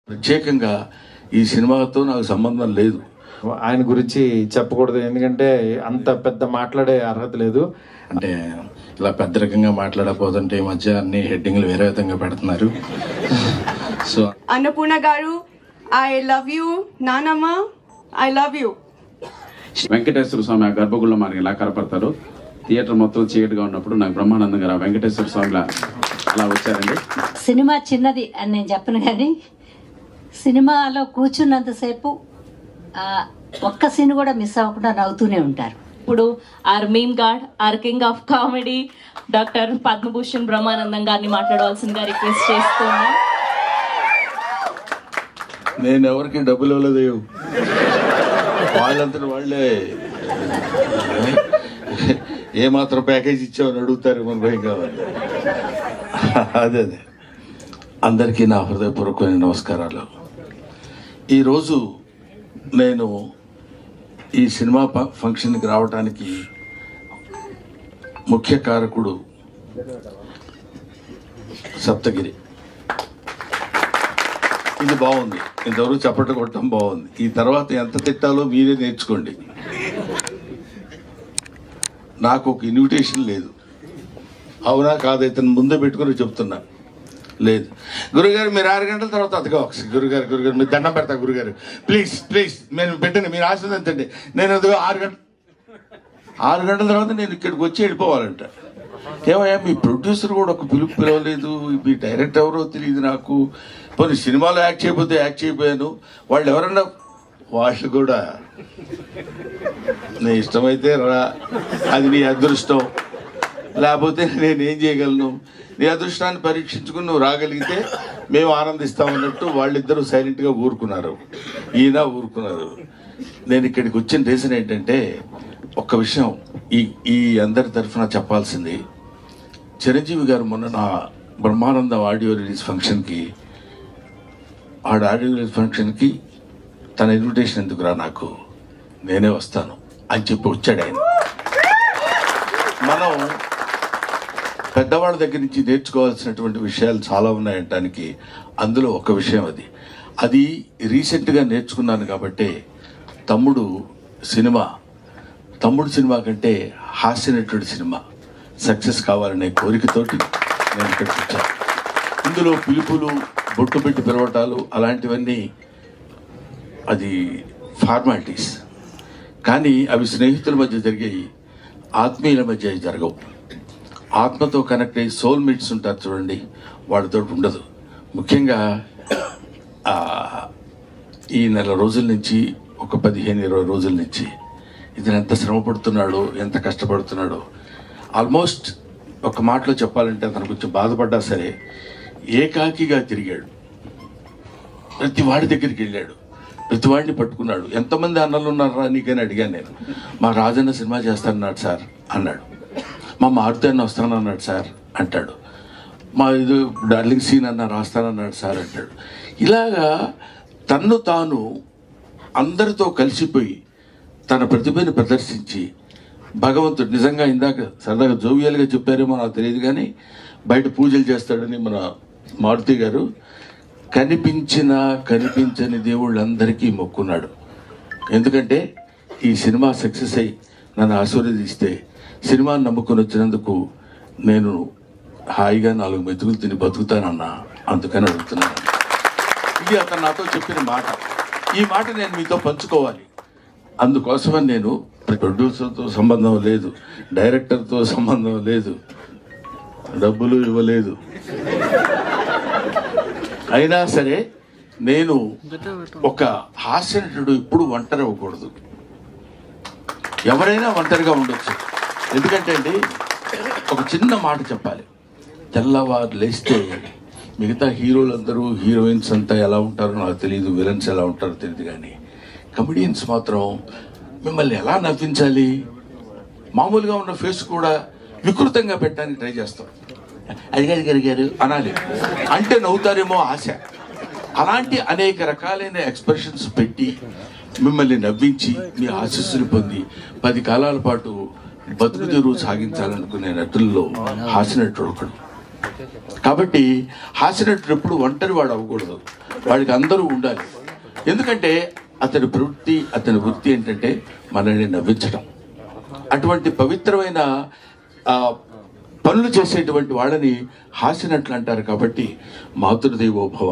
ప్రత్యేకంగా ఈ సినిమాతో నాకు సంబంధం లేదు. ఆయన గురించి చెప్పకూడదు, ఎందుకంటే అంత పెద్ద మాట్లాడే అర్హత లేదు. అంటే ఇలా పెద్ద రకంగా మాట్లాడకపోతుంటే ఈ మధ్య అన్ని హెడ్డింగ్లు వేరే విధంగా పెడుతున్నారు. సో అన్నపూర్ణ గారు, ఐ లవ్ యూ. నానమ్మ, ఐ లవ్ యూ. వెంకటేశ్వర స్వామి ఆ గర్భగుడిలో మనకి ఇలా కనపడతారు. థియేటర్ మొత్తం చీకటిగా ఉన్నప్పుడు నాకు బ్రహ్మానందం గారు ఆ వెంకటేశ్వర స్వామిలా అలా వచ్చారండి. సినిమా చిన్నది అని నేను చెప్పను, కానీ సినిమాలో కూర్చున్నంతసేపు ఒక్క సీన్ కూడా మిస్ అవ్వకుండా నవ్వుతూనే ఉంటారు. ఇప్పుడు our meme god, our king of comedy doctor Padmabhushan Brahmanandam గారిని మాట్లాడవలసిందిగా రిక్వెస్ట్ చేస్తున్నా. నేను ఎవరికి డబ్బులు ఇవ్వలేదు, వాళ్ళంతా వాళ్ళే ఏమాత్రం ప్యాకేజ్ ఇచ్చామని అడుగుతారు, మన భయం కావాలి. అదే అందరికీ నా హృదయపూర్వకమైన నమస్కారాలు. ఈరోజు నేను ఈ సినిమా ఫంక్షన్కి రావడానికి ముఖ్య కారకుడు సప్తగిరి. ఇది బాగుంది, ఇంతవరకు చప్పట్లు కొట్టడం బాగుంది. ఈ తర్వాత ఎంత తిట్టాలో మీరే నేర్చుకోండి. నాకు ఒక ఇన్విటేషన్ లేదు, అవునా కాదు, ఇతను ముందే పెట్టుకుని చెప్తున్నా. లేదు గురుగారు, మీరు 6 గంటల తర్వాత అతగా గురుగారు మీరు దండం పెడతా గురుగారు, ప్లీజ్ నేను పెట్టండి, మీరు ఆశీర్వదించండి. నేను అదిగో 6 గంటల తర్వాత నేను ఇక్కడికి వచ్చి వెళ్ళిపోవాలంట. ఏమయ్యా, మీ ప్రొడ్యూసర్ కూడా ఒక పిలవలేదు, మీ డైరెక్టర్ ఎవరో తెలియదు నాకు. పోనీ సినిమాలో యాక్ట్ చేయకపోతే యాక్ట్ చేయకపోయాను, వాళ్ళు ఎవరన్నా వాళ్ళు కూడా నీ ఇష్టమైతే రా, అది నీ అదృష్టం, లేకపోతే నేనేం చేయగలను, నీ అదృష్టాన్ని పరీక్షించుకుని నువ్వు రాగలిగితే మేము ఆనందిస్తామన్నట్టు వాళ్ళిద్దరూ సైలెంట్గా ఊరుకున్నారు, ఈయన ఊరుకున్నారు. నేను ఇక్కడికి వచ్చిన రీజన్ ఏంటంటే, ఒక్క విషయం ఈ అందరి తరఫున చెప్పాల్సింది. చిరంజీవి గారు మొన్న నా బ్రహ్మానందం ఆడియో రిలీజ్ ఫంక్షన్కి తన ఇన్విటేషన్ ఎందుకు రా, నాకు నేనే వస్తాను అని చెప్పి వచ్చాడు ఆయన. మనం పెద్దవాళ్ళ దగ్గర నుంచి నేర్చుకోవాల్సినటువంటి విషయాలు చాలా ఉన్నాయంటానికి అందులో ఒక విషయం అది రీసెంట్గా నేర్చుకున్నాను. కాబట్టి తమ్ముడు సినిమా కంటే హాస్యనటుడి సినిమా సక్సెస్ కావాలనే కోరికతోటి నేను ఇక్కడికి వచ్చాను. ఇందులో పిలుపులు, బొట్టు పెట్టి పిలవటాలు అలాంటివన్నీ అది ఫార్మాలిటీస్, కానీ అవి స్నేహితుల మధ్య జరిగాయి, ఆత్మీయుల మధ్య జరగవు. ఆత్మతో కనెక్ట్ అయ్యి సోల్మేట్స్ ఉంటారు చూడండి, వాళ్ళతో ఉండదు. ముఖ్యంగా ఈ నెల రోజుల నుంచి, ఒక 15-20 రోజుల నుంచి ఇతను ఎంత శ్రమ పడుతున్నాడో, ఎంత కష్టపడుతున్నాడో. ఆల్మోస్ట్ ఒక మాటలో చెప్పాలంటే అతను కొంచెం బాధపడ్డా సరే ఏకాకిగా తిరిగాడు. ప్రతి వాడి దగ్గరికి వెళ్ళాడు, ప్రతి వాడిని పట్టుకున్నాడు. ఎంతమంది అన్నలు ఉన్నారా నీకని అడిగాను నేను. మా రాజన్న సినిమా చేస్తానన్నాడు సార్ అన్నాడు, మా మారుతి అన్న వస్తానన్నాడు సార్ అంటాడు, మా ఇది డార్లింగ్ సీన్ అన్న రాస్తానన్నాడు సార్ అంటాడు. ఇలాగా తన్ను తాను అందరితో కలిసిపోయి తన ప్రతిభని ప్రదర్శించి భగవంతుడు నిజంగా ఇందాక సరదాగా జోవియల్గా చెప్పారేమో నాకు తెలియదు, కానీ బయట పూజలు చేస్తాడని మన మారుతి గారు కనిపించని దేవుళ్ళందరికీ మొక్కున్నాడు. ఎందుకంటే ఈ సినిమా సక్సెస్ అయ్యి నన్ను ఆశీర్వదిస్తే సినిమాని నమ్ముకొని వచ్చినందుకు నేను హాయిగా 4 మెతుకులు తిని బతుకుతానన్నా, అందుకని అడుగుతున్నాను. ఇది అతను నాతో చెప్పిన మాట. ఈ మాట నేను మీతో పంచుకోవాలి. అందుకోసమని నేను ప్రొడ్యూసర్తో సంబంధం లేదు, డైరెక్టర్తో సంబంధం లేదు, డబ్బులు ఇవ్వలేదు. అయినా సరే నేను ఒక హాస్యనటుడు ఇప్పుడు ఒంటరి అవ్వకూడదు. ఎవరైనా ఒంటరిగా ఉండొచ్చు. ఎందుకంటే అండి, ఒక చిన్న మాట చెప్పాలి. తెల్లవారు లేస్తే మిగతా హీరోలందరూ, హీరోయిన్స్ అంతా ఎలా ఉంటారో నాకు తెలియదు, విలన్స్ ఎలా ఉంటారో తెలియదు, కానీ కమెడియన్స్ మాత్రం మిమ్మల్ని ఎలా నవ్వించాలి, మామూలుగా ఉన్న ఫేస్ కూడా వికృతంగా పెట్టడానికి ట్రై చేస్తాం. అదిగారు గారు అనాలి అంటే నవ్వుతారేమో ఆశ. అలాంటి అనేక రకాలైన ఎక్స్ప్రెషన్స్ పెట్టి మిమ్మల్ని నవ్వించి మీ ఆశీస్సులు పొంది 10 కాలాల పాటు బతుకు తెరువు సాగించాలనుకునే నటుల్లో హాస్యనటుడు ఒకడు. కాబట్టి హాస్యనటుడు ఎప్పుడు ఒంటరి వాడు అవ్వకూడదు, వాడికి అందరూ ఉండాలి. ఎందుకంటే అతని ప్రవృత్తి, అతని వృత్తి ఏంటంటే మనల్ని నవ్వించడం. అటువంటి పవిత్రమైన పనులు చేసేటువంటి వాళ్ళని హాస్యనటులు అంటారు. కాబట్టి మాతృదేవోభవ,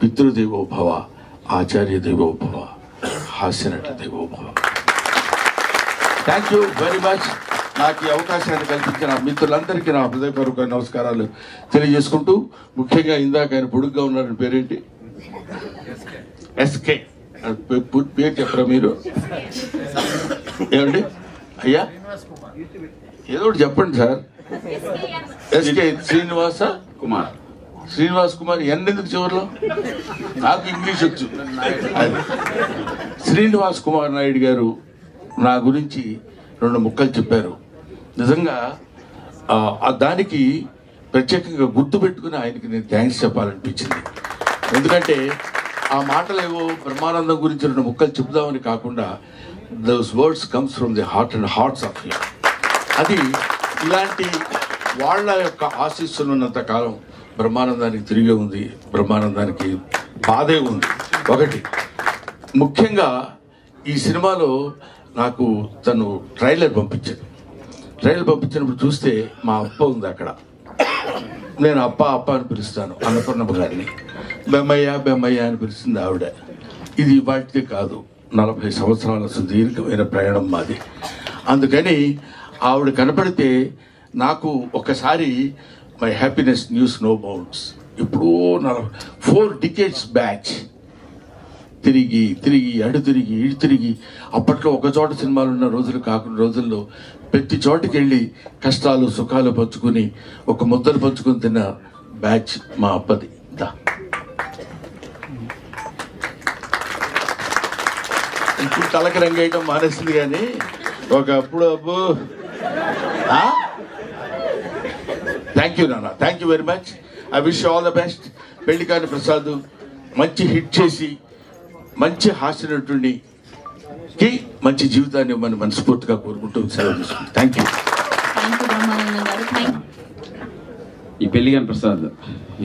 పితృదేవోభవ, ఆచార్య దేవోభవ, హాస్యనట దేవోభవ. Thank you very much. నాకు ఈ అవకాశాన్ని కల్పించిన మిత్రులందరికీ నా హృదయపూర్వక నమస్కారాలు తెలియజేసుకుంటూ, ముఖ్యంగా ఇందాక ఆయన పొడుగ్గా ఉన్నారని పేరేంటి? ఎస్కే పేరు చెప్పరా మీరు? ఏమండి అయ్యా, ఏదో ఒకటి చెప్పండి సార్. ఎస్కే శ్రీనివాస కుమార్, శ్రీనివాస్ కుమార్. ఎందుకు చివరిలో? నాకు ఇంగ్లీష్ వచ్చు. శ్రీనివాస్ కుమార్ నాయుడు గారు నా గురించి 2 ముక్కలు చెప్పారు. నిజంగా దానికి ప్రత్యేకంగా గుర్తుపెట్టుకుని ఆయనకి నేను థ్యాంక్స్ చెప్పాలనిపించింది. ఎందుకంటే ఆ మాటలేవో బ్రహ్మానందం గురించి 2 ముక్కలు చెప్దామని కాకుండా, those words comes from the heart and hearts of him. అది ఇలాంటి వాళ్ళ యొక్క ఆశీస్సులు ఉన్నంత కాలం బ్రహ్మానందానికి తిరిగే ఉంది, బ్రహ్మానందానికి బాధే ఉంది. ఒకటి ముఖ్యంగా ఈ సినిమాలో నాకు తను ట్రైలర్ పంపించాడు. ట్రైలర్ పంపించినప్పుడు చూస్తే మా అప్ప ఉంది అక్కడ. నేను అప్ప అప్ప అని పిలుస్తాను అన్నపూర్ణమ్మ గారిని. బెమ్మయ్య బెమ్మయ్య అని పిలుస్తుంది ఆవిడ. ఇది వాటికి కాదు, 40 సంవత్సరాల సుదీర్ఘమైన ప్రయాణం మాది. అందుకని ఆవిడ కనపడితే నాకు ఒకసారి my happiness knows no bounds. ఇప్పుడు 4 decades బ్యాచ్ తిరిగి తిరిగి అడు తిరిగి ఇటు తిరిగి, అప్పట్లో ఒక చోట సినిమాలు ఉన్న రోజులు కాకుండా రోజుల్లో ప్రతి చోటుకి వెళ్ళి కష్టాలు సుఖాలు పంచుకుని ఒక ముద్దలు పంచుకుని తిన్న బ్యాచ్ మా అప్పది. ఇప్పుడు తలకి రంగేయటం మానేసింది, కానీ ఒకప్పుడు అబ్బు. థ్యాంక్ యూ నాన్న, thank you very much. I wish all the best. Pellikani Prasad మంచి హిట్ చేసి మంచి హాస్యనటుడికి మంచి జీవితాన్ని ఇవ్వమని మనస్ఫూర్తిగా కోరుకుంటూ సెలవు తీసుకుంటాం. Thank you. బ్రహ్మానందం గారు. ఈ పెళ్లిగాని ప్రసాద్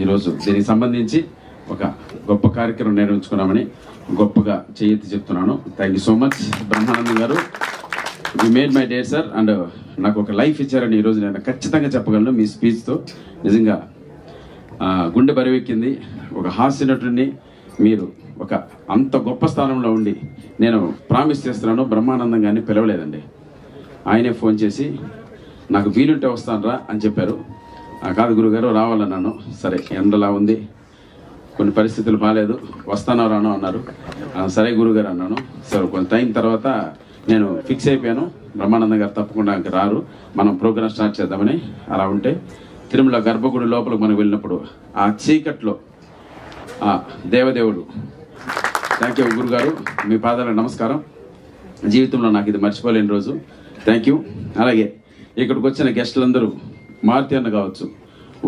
ఈరోజు దీనికి సంబంధించి ఒక గొప్ప కార్యక్రమం నిర్వహించుకున్నామని గొప్పగా చేయెత్తి చెప్తున్నాను. Thank you so much Brahmanandam garu. You made my day sir. And నాకు ఒక లైఫ్ ఇచ్చారని ఈరోజు నేను ఖచ్చితంగా చెప్పగలను. మీ స్పీచ్తో నిజంగా గుండె బరువెక్కింది. ఒక హాస్య నటుడిని మీరు ఒక అంత గొప్ప స్థానంలో ఉండి, నేను ప్రామిస్ చేస్తున్నాను, బ్రహ్మానందం గారిని పిలవలేదండి. ఆయనే ఫోన్ చేసి నాకు వీలుంటే వస్తానరా అని చెప్పారు. కాదు గురుగారు రావాలన్నాను. సరే ఎండలా ఉంది, కొన్ని పరిస్థితులు బాగాలేదు, వస్తానో రానో అన్నారు. సరే గురుగారు అన్నాను. సరే కొంత టైం తర్వాత నేను ఫిక్స్ అయిపోయాను, బ్రహ్మానందం గారు తప్పకుండా రారు, మనం ప్రోగ్రామ్ స్టార్ట్ చేద్దామని. అలా ఉంటే తిరుమల గర్భగుడి లోపలికి మనం వెళ్ళినప్పుడు ఆ చీకట్లో ఆ దేవదేవుడు, థ్యాంక్ యూ గురుగారు, మీ పాదాలకు నమస్కారం. జీవితంలో నాకు ఇది మర్చిపోలేని రోజు. Thank you. అలాగే ఇక్కడికి వచ్చిన గెస్టులందరూ, మారుతి అన్న కావచ్చు,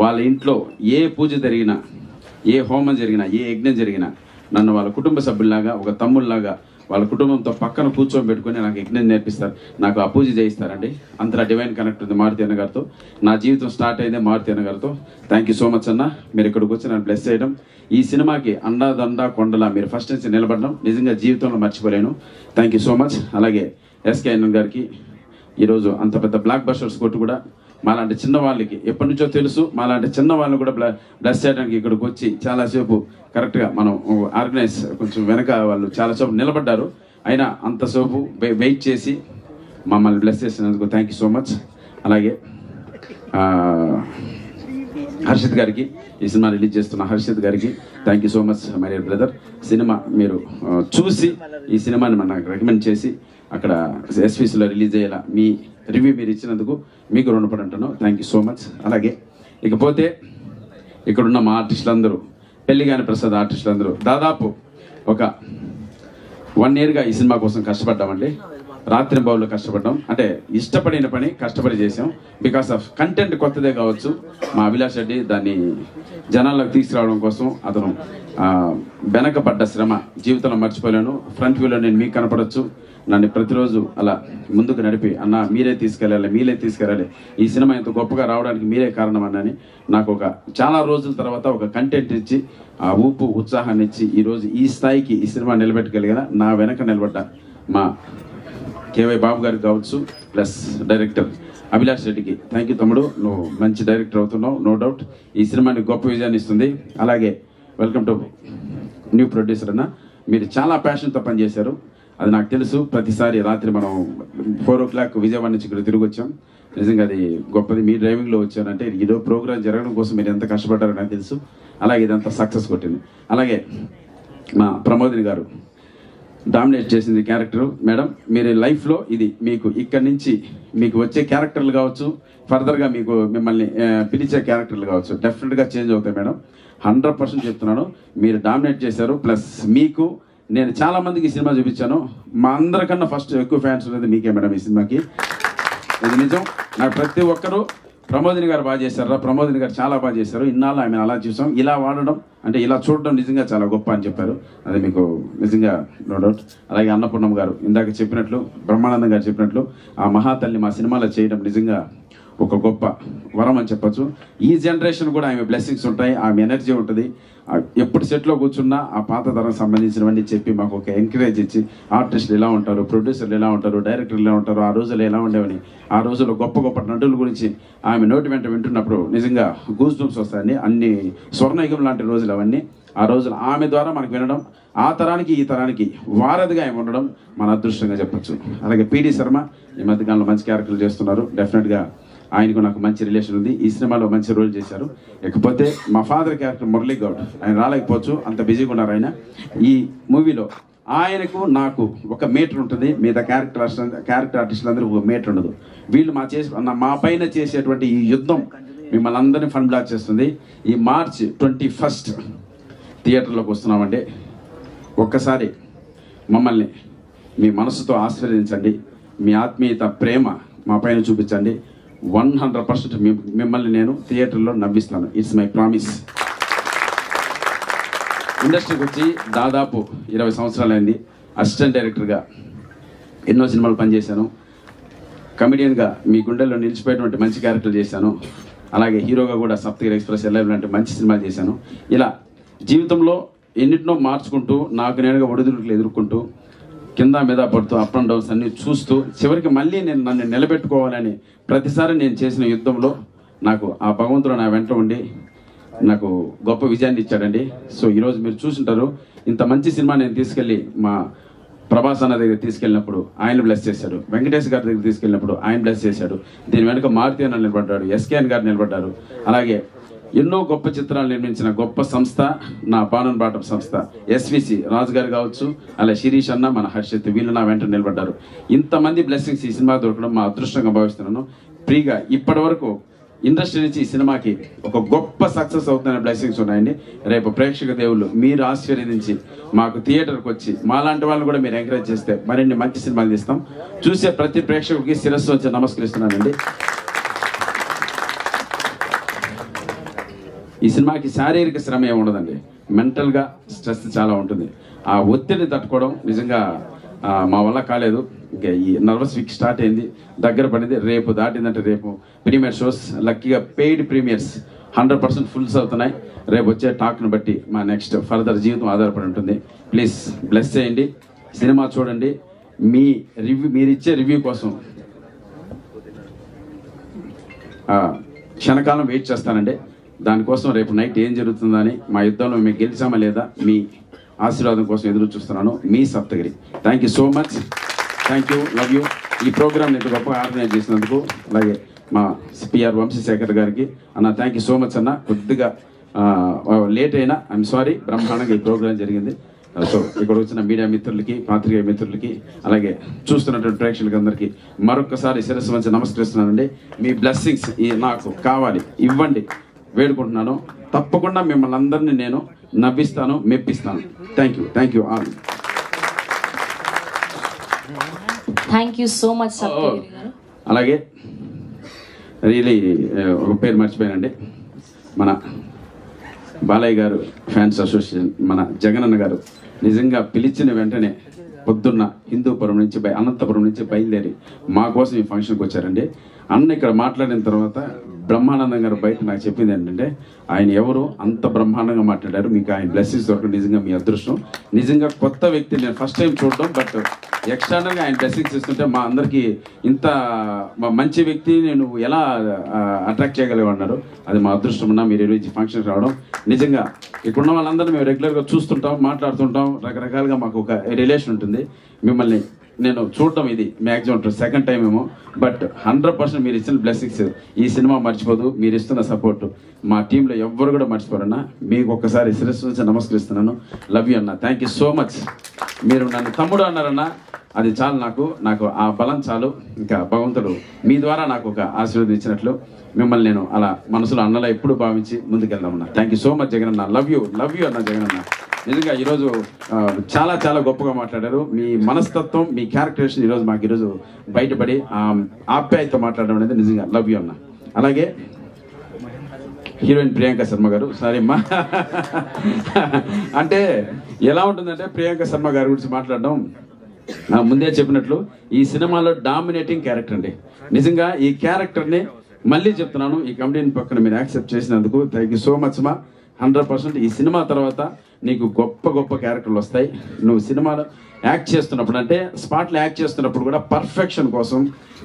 వాళ్ళ ఇంట్లో ఏ పూజ జరిగినా, ఏ హోమం జరిగినా, ఏ యజ్ఞం జరిగినా నన్ను వాళ్ళ కుటుంబ సభ్యుల్లాగా, ఒక తమ్ముళ్ళలాగా వాళ్ళ కుటుంబంతో పక్కన కూర్చొని పెట్టుకుని నాకు యజ్ఞం నేర్పిస్తారు, నాకు ఆ పూజ చేయిస్తారండి. అంతలా డివైన్ కనెక్ట్ ఉంది మారుతి అన్న గారితో. నా జీవితం స్టార్ట్ అయిందే మారుతి అన్న గారితో. థ్యాంక్ యూ సో మచ్ అన్న, మీరు ఇక్కడికి వచ్చి నన్ను బ్లెస్ చేయడం, ఈ సినిమాకి అండా కొండలా మీరు ఫస్ట్ నుంచి నిలబడడం నిజంగా జీవితంలో మర్చిపోలేను. Thank you so much. అలాగే ఎస్కే అన్నన్ గారికి, ఈరోజు అంత పెద్ద బ్లాక్ బస్టర్స్ కొట్టు కూడా మాలాంటి చిన్న వాళ్ళకి ఎప్పటి నుంచో తెలుసు, మాలాంటి చిన్న వాళ్ళని కూడా బ్లెస్ చేయడానికి ఇక్కడికి వచ్చి చాలాసేపు కరెక్ట్గా మనం ఆర్గనైజ్ కొంచెం వెనక వాళ్ళు చాలాసేపు నిలబడ్డారు, అయినా అంతసేపు వెయిట్ చేసి మమ్మల్ని బ్లెస్ చేసినందుకు థ్యాంక్ యూ సో మచ్. అలాగే హర్షిత్ గారికి, ఈ సినిమా రిలీజ్ చేస్తున్న హర్షిత్ గారికి thank you so much my dear brother. Cinema మీరు చూసి ఈ సినిమాని నాకు రికమెండ్ చేసి అక్కడ ఎస్పీసీలో రిలీజ్ అయ్యేలా మీ రివ్యూ మీరు ఇచ్చినందుకు మీకు రుణపడి అంటాను. Thank you so much. అలాగే ఇకపోతే ఇక్కడున్న మా ఆర్టిస్టులందరూ, పెళ్లిగాని ప్రసాద్ ఆర్టిస్టులందరూ దాదాపు ఒక 1 yearగా ఈ సినిమా కోసం కష్టపడ్డామండి. రాత్రింబౌళ్ళు కష్టపడ్డాం. అంటే ఇష్టపడిన పని కష్టపడి చేసాం. బికాస్ ఆఫ్ కంటెంట్ కొత్తదే కావచ్చు, మా అభిలాష్ రెడ్డి దాన్ని జనాల్లోకి తీసుకురావడం కోసం అతను వెనకబడ్డ శ్రమ జీవితంలో మర్చిపోలేను. ఫ్రంట్ వ్యూలో నేను మీకు కనపడవచ్చు, నన్ను ప్రతిరోజు అలా ముందుకు నడిపి అన్న మీరే తీసుకెళ్ళాలి, ఈ సినిమా ఇంత గొప్పగా రావడానికి మీరే కారణం అన్నని నాకు ఒక చాలా రోజుల తర్వాత ఒక కంటెంట్ ఇచ్చి ఆ ఊపు ఉత్సాహాన్ని ఇచ్చి ఈరోజు ఈ స్థాయికి ఈ సినిమా నిలబెట్టగలిగిన నా వెనక నిలబడ్డ మా కేవై బాబు గారికి కావచ్చు, ప్లస్ డైరెక్టర్ అభిలాష్ రెడ్డికి థ్యాంక్ యూ తమ్ముడు, నువ్వు మంచి డైరెక్టర్ అవుతున్నావు, నో డౌట్ ఈ సినిమాని గొప్ప విజయాన్ని ఇస్తుంది. అలాగే వెల్కమ్ టు న్యూ ప్రొడ్యూసర్ అన్న, మీరు చాలా ప్యాషన్తో పనిచేశారు, అది నాకు తెలుసు. ప్రతిసారి రాత్రి మనం 4 o'clock విజయవాడ నుంచి ఇక్కడ తిరిగి వచ్చాం, నిజంగా అది గొప్పది. మీ డ్రైవింగ్లో వచ్చానంటే ఏదో ప్రోగ్రామ్ జరగడం కోసం మీరు ఎంత కష్టపడ్డారో నాకు తెలుసు. అలాగే ఇదంతా సక్సెస్ కొట్టింది. అలాగే మా ప్రమోదిని గారు డామినేట్ చేసింది క్యారెక్టర్. మేడం మీరు లైఫ్లో ఇది మీకు ఇక్కడి నుంచి మీకు వచ్చే క్యారెక్టర్లు కావచ్చు, ఫర్దర్గా మీకు మిమ్మల్ని పిలిచే క్యారెక్టర్లు కావచ్చు, డెఫినెట్గా చేంజ్ అవుతాయి మేడం. 100% చెప్తున్నాను, మీరు డామినేట్ చేశారు. ప్లస్ మీకు నేను చాలా మందికి ఈ సినిమా చూపించాను, మా అందరికన్నా ఫస్ట్ ఎక్కువ ఫ్యాన్స్ ఉన్నది మీకే మేడం ఈ సినిమాకి. ఇది నిజం. నాకు ప్రతి ఒక్కరూ ప్రమోదిని గారు బాగా చేశారు, ప్రమోదిని గారు చాలా బాగా చేశారు, ఇన్నాళ్ళు ఆమె అలా చూసాం, ఇలా వాడడం అంటే ఇలా చూడడం నిజంగా చాలా గొప్ప అని చెప్పారు. అది మీకు నిజంగా నో డౌట్. అలాగే అన్నపూర్ణమ్మ గారు ఇందాక చెప్పినట్లు, బ్రహ్మానందం గారు చెప్పినట్లు ఆ మహాతల్లి మా సినిమాలో చేయడం నిజంగా ఒక గొప్ప వరం అని చెప్పచ్చు. ఈ జనరేషన్ కూడా ఆమె బ్లెస్సింగ్స్ ఉంటాయి, ఆమె ఎనర్జీ ఉంటుంది. ఎప్పుడు సెట్లో కూర్చున్నా ఆ పాత తరం సంబంధించినవన్నీ చెప్పి మాకు ఒక ఎంకరేజ్ ఇచ్చి ఆర్టిస్టులు ఎలా ఉంటారు, ప్రొడ్యూసర్లు ఎలా ఉంటారు, డైరెక్టర్లు ఎలా ఉంటారు, ఆ రోజులు ఎలా ఉండేవని, ఆ రోజుల్లో గొప్ప గొప్ప నటుల గురించి ఆమె నోటి వెంట వింటున్నప్పుడు నిజంగా గూస్ బంప్స్ వస్తాయండి. అన్ని స్వర్ణయుగం లాంటి రోజులు అవన్నీ. ఆ రోజులు ఆమె ద్వారా మనకు వినడం, ఆ తరానికి ఈ తరానికి వారధిగా ఆమె ఉండడం మన అదృష్టంగా చెప్పచ్చు. అలాగే పిడి శర్మ ఈ మధ్యకాలంలో మంచి క్యారెక్టర్లు చేస్తున్నారు, డెఫినెట్గా ఆయనకు నాకు మంచి రిలేషన్ ఉంది, ఈ సినిమాలో మంచి రోల్ చేశారు. ఇకపోతే మా ఫాదర్ క్యారెక్టర్ మురళీ గౌడ్, ఆయన రాలేకపోవచ్చు, అంత బిజీగా ఉన్నారు ఆయన. ఈ మూవీలో ఆయనకు నాకు ఒక మీటర్ ఉంటుంది, మిగతా క్యారెక్టర్ ఆర్టిస్టులందరూ ఒక మీటర్ ఉండదు. వీళ్ళు మా పైన చేసేటువంటి ఈ యుద్ధం మిమ్మల్ని అందరినీ ఫన్ బ్లాక్ చేస్తుంది. ఈ March 21 థియేటర్లోకి వస్తున్నామండి. ఒక్కసారి మమ్మల్ని మీ మనసుతో ఆశీర్వదించండి, మీ ఆత్మీయత ప్రేమ మా పైన చూపించండి. 100% మిమ్మల్ని నేను థియేటర్లో నవ్విస్తాను. It's my promise. ఇండస్ట్రీకి వచ్చి దాదాపు 20 సంవత్సరాలైంది. అసిస్టెంట్ డైరెక్టర్గా ఎన్నో సినిమాలు పనిచేశాను, కమెడియన్గా మీ గుండెల్లో నిలిచిపోయేటువంటి మంచి క్యారెక్టర్లు చేశాను. అలాగే హీరోగా కూడా సప్తగిరి ఎక్స్ప్రెస్ ఎల్ఐవ్ లాంటి మంచి సినిమాలు చేశాను. ఇలా జీవితంలో ఎన్నిటినో మార్చుకుంటూ నాకు నేనుగా ఒడిదుడుకులు ఎదుర్కొంటూ కింద మీద పడుతూ అప్ అండ్ డౌన్స్ అన్ని చూస్తూ చివరికి మళ్ళీ నన్ను నిలబెట్టుకోవాలని ప్రతిసారి నేను చేసిన యుద్ధంలో నాకు ఆ భగవంతుడు నా వెంట ఉండి నాకు గొప్ప విజయాన్ని ఇచ్చాడండి. సో ఈరోజు మీరు చూసుంటారు, ఇంత మంచి సినిమా నేను తీసుకెళ్ళి మా ప్రభాస్ అన్న దగ్గర తీసుకెళ్ళినప్పుడు ఆయన బ్లెస్ చేశాడు, వెంకటేష్ గారి దగ్గర తీసుకెళ్ళినప్పుడు ఆయన బ్లెస్ చేశాడు, దీని వెనుక మారుతి అన్న నిలబడ్డాడు, ఎస్కేఎన్ గారు నిలబడ్డారు. అలాగే ఎన్నో గొప్ప చిత్రాలు నిర్మించిన గొప్ప సంస్థ నా బాణన్ బాటం సంస్థ, ఎస్విసి రాజు గారు కావచ్చు, అలా శిరీష్ అన్న, మన హర్షిత్, వీళ్ళు నా వెంట నిలబడ్డారు. ఇంతమంది బ్లెస్సింగ్స్ ఈ సినిమా దొరకడం మా అదృష్టంగా భావిస్తున్నాను. ఫ్రీగా ఇప్పటి వరకు ఇండస్ట్రీ నుంచి ఈ సినిమాకి ఒక గొప్ప సక్సెస్ అవుతున్న బ్లెస్సింగ్స్ ఉన్నాయండి. రేపు ప్రేక్షక దేవుళ్ళు మీరు ఆశీర్వదించి మాకు థియేటర్కి వచ్చి మాలాంటి వాళ్ళు కూడా మీరు ఎంకరేజ్ చేస్తే మరిన్ని మంచి సినిమాలు తీస్తాం. చూసే ప్రతి ప్రేక్షకుడికి శిరస్సు వచ్చి నమస్కరిస్తున్నానండి. ఈ సినిమాకి శారీరక శ్రమ ఏమి ఉండదండి, మెంటల్గా స్ట్రెస్ చాలా ఉంటుంది. ఆ ఒత్తిడిని తట్టుకోవడం నిజంగా మా వల్ల కాలేదు. ఇంకా ఈ నర్వస్ వీక్ స్టార్ట్ అయింది, దగ్గర పడింది. రేపు దాటిందంటే రేపు ప్రీమియర్ షోస్, లక్కీగా పెయిడ్ ప్రీమియర్స్ 100% ఫుల్స్ అవుతున్నాయి. రేపు వచ్చే టాక్ను బట్టి మా నెక్స్ట్ ఫర్దర్ జీవితం ఆధారపడి ఉంటుంది. ప్లీజ్ బ్లెస్ చేయండి, సినిమా చూడండి. మీరిచ్చే రివ్యూ కోసం క్షణకాలం వెయిట్ చేస్తానండి. దానికోసం రేపు నైట్ ఏం జరుగుతుందని, మా యుద్ధంలో మేము గెలిచామా లేదా, మీ ఆశీర్వాదం కోసం ఎదురు చూస్తున్నాను. మీ Saptagiri. Thank you so much, thank you, love you. ఈ ప్రోగ్రామ్ని ఇంత గొప్పగా ఆర్గనైజ్ చేసినందుకు, అలాగే మా పిఆర్ వంశీశేఖర్ గారికి అన్న థ్యాంక్ యూ సో మచ్ అన్న. కొద్దిగా లేట్ అయినా ఐఎమ్ సారీ, బ్రహ్మాండంగా ఈ ప్రోగ్రామ్ జరిగింది. సో ఇక్కడ వచ్చిన మీడియా మిత్రులకి, పాత్రికేయ మిత్రులకి, అలాగే చూస్తున్నటువంటి ప్రేక్షకులకి అందరికీ మరొకసారి శిరస్సు వంచి నమస్కరిస్తున్నానండి. మీ బ్లెస్సింగ్స్ నాకు కావాలి, ఇవ్వండి వేడుకుంటున్నాను. తప్పకుండా మిమ్మల్ని అందరినీ నేను నవ్విస్తాను, మెప్పిస్తాను. Thank you all. Thank you so much Saptagiri garu. అలాగే రియలీ ఒక పేరు మర్చిపోయానండి, మన బాలయ్య గారు ఫ్యాన్స్ అసోసియేషన్ మన జగనన్న గారు నిజంగా పిలిచిన వెంటనే పొద్దున్న హిందూపురం నుంచి అనంతపురం నుంచి బయలుదేరి మా కోసం ఈ ఫంక్షన్కి వచ్చారండి. అన్న ఇక్కడ మాట్లాడిన తర్వాత బ్రహ్మానందం గారు బయట నాకు చెప్పింది ఏంటంటే ఆయన ఎవరు అంత బ్రహ్మాండంగా మాట్లాడారు, మీకు ఆయన బ్లెస్సింగ్స్ దొరకడం నిజంగా మీ అదృష్టం. నిజంగా కొత్త వ్యక్తి నేను ఫస్ట్ టైం చూడడం, బట్ ఎక్స్టర్నల్గా ఆయన బ్లెస్సింగ్స్ ఇస్తుంటే మా అందరికీ ఇంత మంచి వ్యక్తి నేను ఎలా అట్రాక్ట్ చేయగలిగన్నారు, అది మా అదృష్టం ఉన్నా మీరు ఈరోజు ఫంక్షన్కి రావడం. నిజంగా ఇక్కడున్న వాళ్ళందరూ మేము రెగ్యులర్గా చూస్తుంటాం, మాట్లాడుతుంటాం, రకరకాలుగా మాకు ఒక రిలేషన్ ఉంటుంది. మిమ్మల్ని నేను చూడటం ఇది మ్యాక్సిమం సెకండ్ టైం ఏమో, బట్ 100% మీరు ఇచ్చిన బ్లెస్సింగ్స్ ఈ సినిమా మర్చిపోదు. మీరు ఇస్తున్న సపోర్ట్ మా టీంలో ఎవ్వరు కూడా మర్చిపోరన్నా. మీకు ఒక్కసారి శిరస్సు నుంచి నమస్కరిస్తున్నాను. లవ్ యూ అన్న, థ్యాంక్ యూ సో మచ్. మీరు నన్ను తమ్ముడు అన్నారన్నా, అది చాలు నాకు ఆ బలం చాలు. ఇంకా భగవంతుడు మీ ద్వారా నాకు ఒక ఆశీర్వాదం ఇచ్చినట్లు మిమ్మల్ని నేను అలా మనసులో అన్నలా ఎప్పుడు భావించి ముందుకెళ్దామన్నా. Thank you so much Jagananna, love you అన్న జగనన్న. నిజంగా ఈరోజు చాలా చాలా గొప్పగా మాట్లాడారు. మీ మనస్తత్వం, మీ క్యారెక్టరేషన్ ఈరోజు మాకు ఈరోజు బయటపడి ఆప్యాయత మాట్లాడడం అనేది నిజంగా లవ్ యూ అన్న. అలాగే హీరోయిన్ ప్రియాంక శర్మ గారు, సారీ అమ్మా, అంటే ఎలా ఉంటుందంటే ప్రియాంక శర్మ గారి గురించి మాట్లాడడం, ముందే చెప్పినట్లు ఈ సినిమాలో డామినేటింగ్ క్యారెక్టర్ అండి. నిజంగా ఈ క్యారెక్టర్ని మళ్ళీ చెప్తున్నాను, ఈ కమిటీని పక్కన మీరు యాక్సెప్ట్ చేసినందుకు థ్యాంక్ యూ సో మచ్ మా. 100% ఈ సినిమా తర్వాత నీకు గొప్ప గొప్ప క్యారెక్టర్లు వస్తాయి. నువ్వు సినిమాలో యాక్ట్ చేస్తున్నప్పుడు అంటే స్పాట్లో యాక్ట్ చేస్తున్నప్పుడు కూడా పర్ఫెక్షన్ కోసం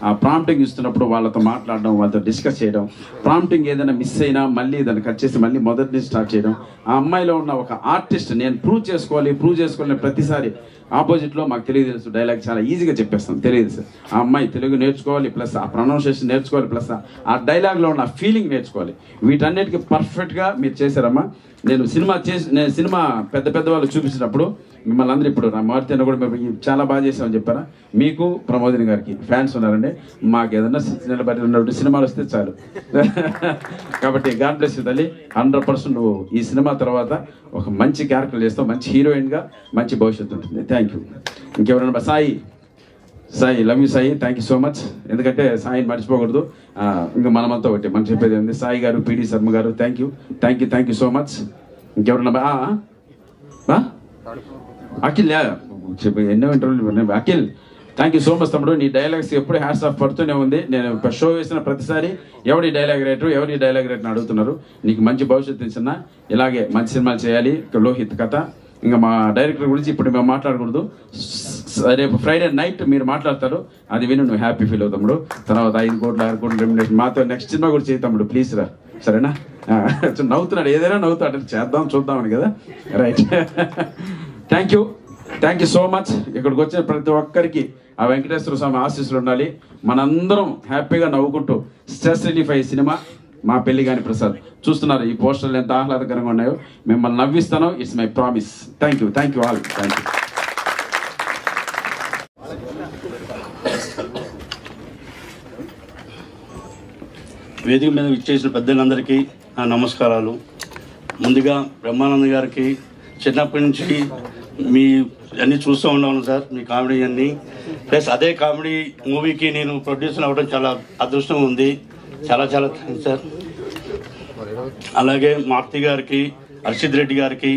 ఆ ప్రాంప్టింగ్ ఇస్తున్నప్పుడు వాళ్ళతో మాట్లాడడం, వాళ్ళతో డిస్కస్ చేయడం, ప్రాంప్టింగ్ ఏదైనా మిస్ అయినా మళ్ళీ దాన్ని కట్ చేసి మళ్ళీ మొదటి నుంచి స్టార్ట్ చేయడం. ఆ అమ్మాయిలో ఉన్న ఒక ఆర్టిస్ట్ నేను ప్రూవ్ చేసుకోవాలి ప్రతిసారి ఆపోజిట్లో మాకు తెలుసు డైలాగ్ చాలా ఈజీగా చెప్పేస్తాం, తెలియదు సార్. ఆ అమ్మాయి తెలుగు నేర్చుకోవాలి, ప్లస్ ఆ ప్రొనౌన్సియేషన్ నేర్చుకోవాలి, ప్లస్ ఆ డైలాగ్లో ఉన్న ఫీలింగ్ నేర్చుకోవాలి. వీటన్నిటికీ పర్ఫెక్ట్గా మీరు చేశారమ్మా. నేను సినిమా పెద్ద వాళ్ళు చూపించినప్పుడు మిమ్మల్ని అందరూ ఇప్పుడు మారుతి అన్న కూడా మేము చాలా బాగా చేసామని చెప్పారా. మీకు ప్రమోదిని గారికి ఫ్యాన్స్ ఉన్నారండి. మాకు ఏదన్నా నిలబడి సినిమాలు వస్తే చాలు. కాబట్టి గాడ్ బ్లెస్ యు తల్లి. 100% నువ్వు ఈ సినిమా తర్వాత ఒక మంచి క్యారెక్టర్ చేస్తావు, మంచి హీరోయిన్గా మంచి భవిష్యత్తు ఉంటుంది. Thank you. ఇంకెవరైనా Sai love you Sai, thank you so much. ఎందుకంటే సాయిని మర్చిపోకూడదు. ఇంకా మనమంతా ఒకటి మనం చెప్పేది ఉంది. సాయి గారు, పిడి శర్మ గారు, థ్యాంక్ యూ సో మచ్. ఇంకెవరన్నా అఖిల్ చెప్పి ఎన్నో ఇంటర్వ్యూలు. Akhil thank you so much తమ్ముడు. నీ డైలాగ్స్ ఎప్పుడు హ్యాట్స్ ఆఫ్ పడుతూనే ఉంది. నేను షో వేసిన ప్రతిసారి ఎవరి డైలాగ్ రైటర్ అడుగుతున్నారు. నీకు మంచి భవిష్యత్తు ఇచ్చిన, ఇలాగే మంచి సినిమాలు చేయాలి. లోహిత్ కథ, ఇంకా మా డైరెక్టర్ గురించి ఇప్పుడు మేము మాట్లాడకూడదు. రేపు ఫ్రైడే నైట్ మీరు మాట్లాడతారు, అది విని నువ్వు హ్యాపీ ఫీల్ అవుతాడు. తర్వాత 5 కోట్లు 6 కోట్లు రెమ్యునరేషన్ మాతో నెక్స్ట్ సినిమా కూడా చేయి తమ్ముడు, ప్లీజ్ రా, సరేనా? నవ్వుతున్నాడు, ఏదైనా నవ్వుతాడు, చేద్దాం చూద్దామని కదా. Right, thank you so much. ఇక్కడికి వచ్చిన ప్రతి ఒక్కరికి ఆ వెంకటేశ్వర స్వామి ఆశీస్సులు ఉండాలి. మనందరం హ్యాపీగా నవ్వుకుంటూ స్ట్రెస్ రిలీఫ్ అయ్యే సినిమా మా పెళ్లి గాని ప్రసాద్. చూస్తున్నారు ఈ పోస్టర్లు ఎంత ఆహ్లాదకరంగా ఉన్నాయో. మిమ్మల్ని నవ్విస్తాను, it's my promise. Thank you all. Thank you. వేదిక మీద ఇచ్చేసిన పెద్దలందరికీ నా నమస్కారాలు. ముందుగా బ్రహ్మానంద గారికి చిన్నప్పటి నుంచి మీ అన్నీ చూస్తూ ఉన్నాను సార్, మీ కామెడీ అన్నీ. ప్లస్ అదే కామెడీ మూవీకి నేను ప్రొడ్యూసర్ అవ్వడం చాలా అదృష్టం ఉంది. చాలా థ్యాంక్స్ సార్. అలాగే మారుతి గారికి, హర్షిత్ రెడ్డి గారికి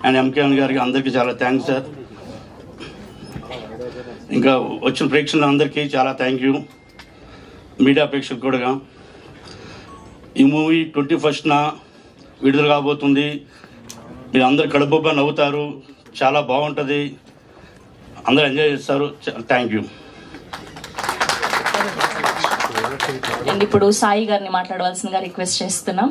అండ్ ఎంకేఎన్ గారికి అందరికీ చాలా థ్యాంక్స్ సార్. ఇంకా వచ్చిన ప్రేక్షకులందరికీ చాలా థ్యాంక్ యూ. మీడియా ప్రేక్షకులు కూడా. ఈ మూవీ 21న విడుదల కాబోతుంది. మీరు అందరు కడుపుబ్బా నవ్వుతారు, చాలా బాగుంటుంది, అందరూ ఎంజాయ్ చేస్తారు. Thank you. అండ్ ఇప్పుడు సాయి గారిని మాట్లాడవలసిందిగా రిక్వెస్ట్ చేస్తున్నాం.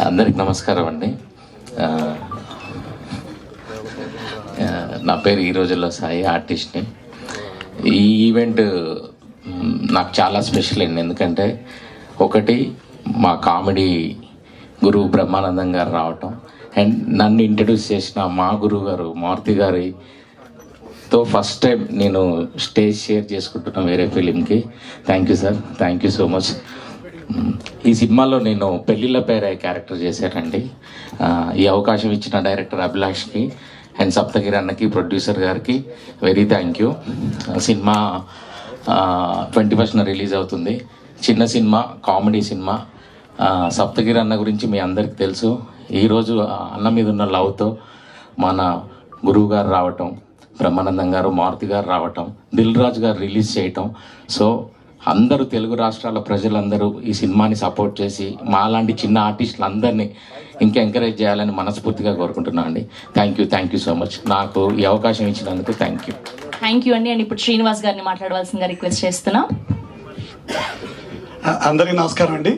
అందరికి నమస్కారం అండి. నా పేరు ఈ రోజుల్లో సాయి, ఆర్టిస్ట్ని. ఈ ఈవెంట్ నాకు చాలా స్పెషల్ అండి. ఎందుకంటే ఒకటి మా కామెడీ గురువు బ్రహ్మానందం గారు రావటం, అండ్ నన్ను ఇంట్రడ్యూస్ చేసిన మా గురువు గారు మారుతి గారితో ఫస్ట్ టైం నేను స్టేజ్ షేర్ చేసుకుంటున్నాను వేరే ఫిలింకి. Thank you sir, thank you so much. ఈ సినిమాలో నేను పెళ్ళిళ్ళ పేరే క్యారెక్టర్ చేశానండి. ఈ అవకాశం ఇచ్చిన డైరెక్టర్ అభిలాష్కి అండ్ సప్తగిరి అన్నకి, ప్రొడ్యూసర్ గారికి very thank you. Cinema 21st release అవుతుంది. చిన్న సినిమా, కామెడీ సినిమా. సప్తగిరి అన్న గురించి మీ అందరికీ తెలుసు. ఈరోజు అన్న మీద ఉన్న లవ్తో మన గురువు గారు రావటం, బ్రహ్మానందం గారు, మారుతి గారు రావటం, దిల్ రాజు గారు రిలీజ్ చేయటం. సో అందరూ తెలుగు రాష్ట్రాల ప్రజలందరూ ఈ సినిమాని సపోర్ట్ చేసి మాలాంటి చిన్న ఆర్టిస్టులు అందరినీ ఇంకా ఎంకరేజ్ చేయాలని మనస్ఫూర్తిగా కోరుకుంటున్నాను అండి. Thank you so much. నాకు ఈ అవకాశం ఇచ్చినందుకు థ్యాంక్ యూ అండి. అండ్ ఇప్పుడు శ్రీనివాస్ గారిని మాట్లాడవలసిందిగా రిక్వెస్ట్ చేస్తున్నాం. అందరికీ నమస్కారం అండి.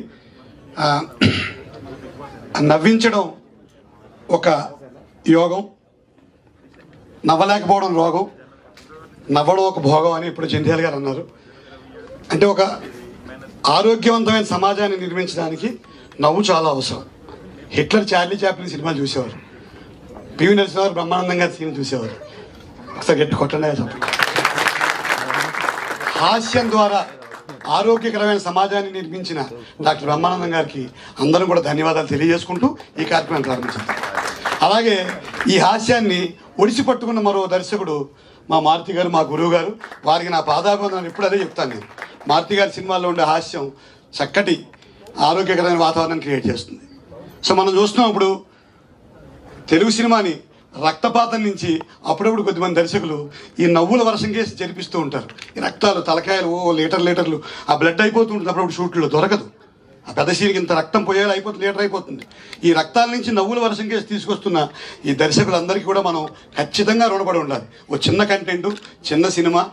నవ్వించడం ఒక యోగం, నవ్వలేకపోవడం రోగం, నవ్వడం ఒక భోగం అని ఇప్పుడు జంధ్యాల గారు అన్నారు. అంటే ఒక ఆరోగ్యవంతమైన సమాజాన్ని నిర్మించడానికి నవ్వు చాలా అవసరం. హిట్లర్ చార్లీ చాప్లిన్ సినిమాలు చూసేవారు, పివి నరసింహారావు బ్రహ్మానందం గారి సినిమా చూసేవారు. ఒకసారి గట్టి కొట్టండి చెప్పండి. హాస్యం ద్వారా ఆరోగ్యకరమైన సమాజాన్ని నిర్మించిన డాక్టర్ బ్రహ్మానందం గారికి అందరం కూడా ధన్యవాదాలు తెలియజేసుకుంటూ ఈ కార్యక్రమాన్ని ప్రారంభించారు. అలాగే ఈ హాస్యాన్ని ఒడిసి పట్టుకున్న మరో దర్శకుడు మా మారుతి గారు, మా గురువు గారు. వారికి నా పాదాభివందనాలు ఇప్పుడు అదే చెప్తాను నేను. మారుతి గారి సినిమాల్లో ఉండే హాస్యం చక్కటి ఆరోగ్యకరమైన వాతావరణం క్రియేట్ చేస్తుంది. సో మనం చూస్తున్నాం ఇప్పుడు తెలుగు సినిమాని రక్తపాతం నుంచి అప్పుడప్పుడు కొద్దిమంది దర్శకులు ఈ నవ్వుల వర్షం కేసి జరిపిస్తూ ఉంటారు. ఈ రక్తాలు, తలకాయలు లీటర్లు ఆ బ్లడ్ అయిపోతూ ఉంటుంది. అప్పుడప్పుడు షూట్లో దొరకదు. ఆ పెద్ద సీన్కి ఇంత రక్తం పోయేలా అయిపోతుంది, లీటర్ అయిపోతుంది. ఈ రక్తాల నుంచి నవ్వుల వర్షం కేసి తీసుకొస్తున్న ఈ దర్శకులందరికీ కూడా మనం ఖచ్చితంగా రుణపడి ఉండాలి. ఓ చిన్న కంటెంట్, చిన్న సినిమా,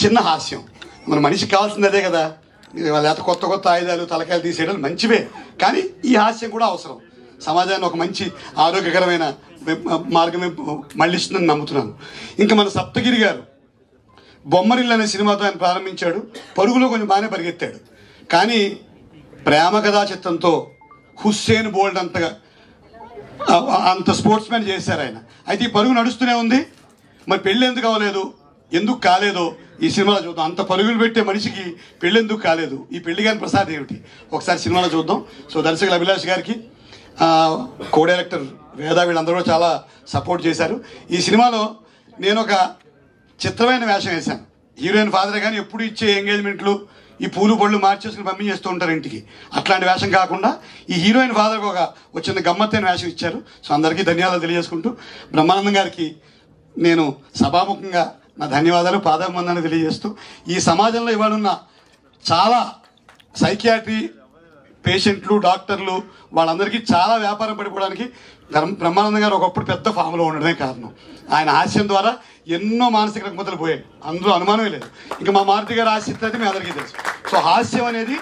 చిన్న హాస్యం. మన మనిషికి కావాల్సింది అదే కదా. లేకపోతే కొత్త ఆయుధాలు, తలకాయలు తీసేయడం మంచివే, కానీ ఈ హాస్యం కూడా అవసరం. సమాజాన్ని ఒక మంచి ఆరోగ్యకరమైన మార్గమే మళ్ళిస్తుందని నమ్ముతున్నాను. ఇంకా మన సప్తగిరి గారు బొమ్మరిల్లు అనే సినిమాతో ఆయన ప్రారంభించాడు. పరుగులో కొంచెం బాగానే పరిగెత్తాడు, కానీ ప్రేమ కథా చిత్రంతో హుస్సేన్ బోల్ట్ అంత స్పోర్ట్స్ మ్యాన్ చేశారు ఆయన. అయితే ఈ పరుగు నడుస్తూనే ఉంది. మరి పెళ్ళి ఎందుకు అవ్వలేదు, ఎందుకు కాలేదో ఈ సినిమాలో చూద్దాం. అంత పరుగులు పెట్టే మనిషికి పెళ్ళి ఎందుకు కాలేదు, ఈ పెళ్లి కాని ప్రసాద్ ఏమిటి, ఒకసారి సినిమాలో చూద్దాం. సో దర్శకులు అభిలాష్ గారికి, కో డైరెక్టర్ వేద, వీళ్ళందరూ కూడా చాలా సపోర్ట్ చేశారు. ఈ సినిమాలో నేను ఒక చిత్రమైన వేషం వేశాను. హీరోయిన్ ఫాదర్ కానీ ఎప్పుడు ఇచ్చే ఎంగేజ్మెంట్లు, ఈ పూలు పళ్ళు మార్చేసుకుని పంపించేస్తూ ఉంటారు ఇంటికి. అట్లాంటి వేషం కాకుండా ఈ హీరోయిన్ ఫాదర్కి ఒక చిన్న గమ్మత్తైన వేషం ఇచ్చారు. సో అందరికీ ధన్యవాదాలు తెలియజేసుకుంటూ బ్రహ్మానందం గారికి నేను సభాముఖంగా నా ధన్యవాదాలు, పాదాభివందనాలు తెలియజేస్తూ, ఈ సమాజంలో ఇవాళ ఉన్న చాలా సైకియాట్రీ పేషెంట్లు, డాక్టర్లు వాళ్ళందరికీ చాలా వ్యాపారం పడిపోవడానికి బ్రహ్మానందం గారు ఒకప్పుడు పెద్ద ఫామ్లో ఉండడమే కారణం. ఆయన హాస్యం ద్వారా ఎన్నో మానసిక రుగ్మతలు పోయాయి, అందులో అనుమానమే లేదు. ఇంకా మా మారుతి గారు హాస్యం అయితే మీ అందరికీ తెలుసు. సో హాస్యం అనేది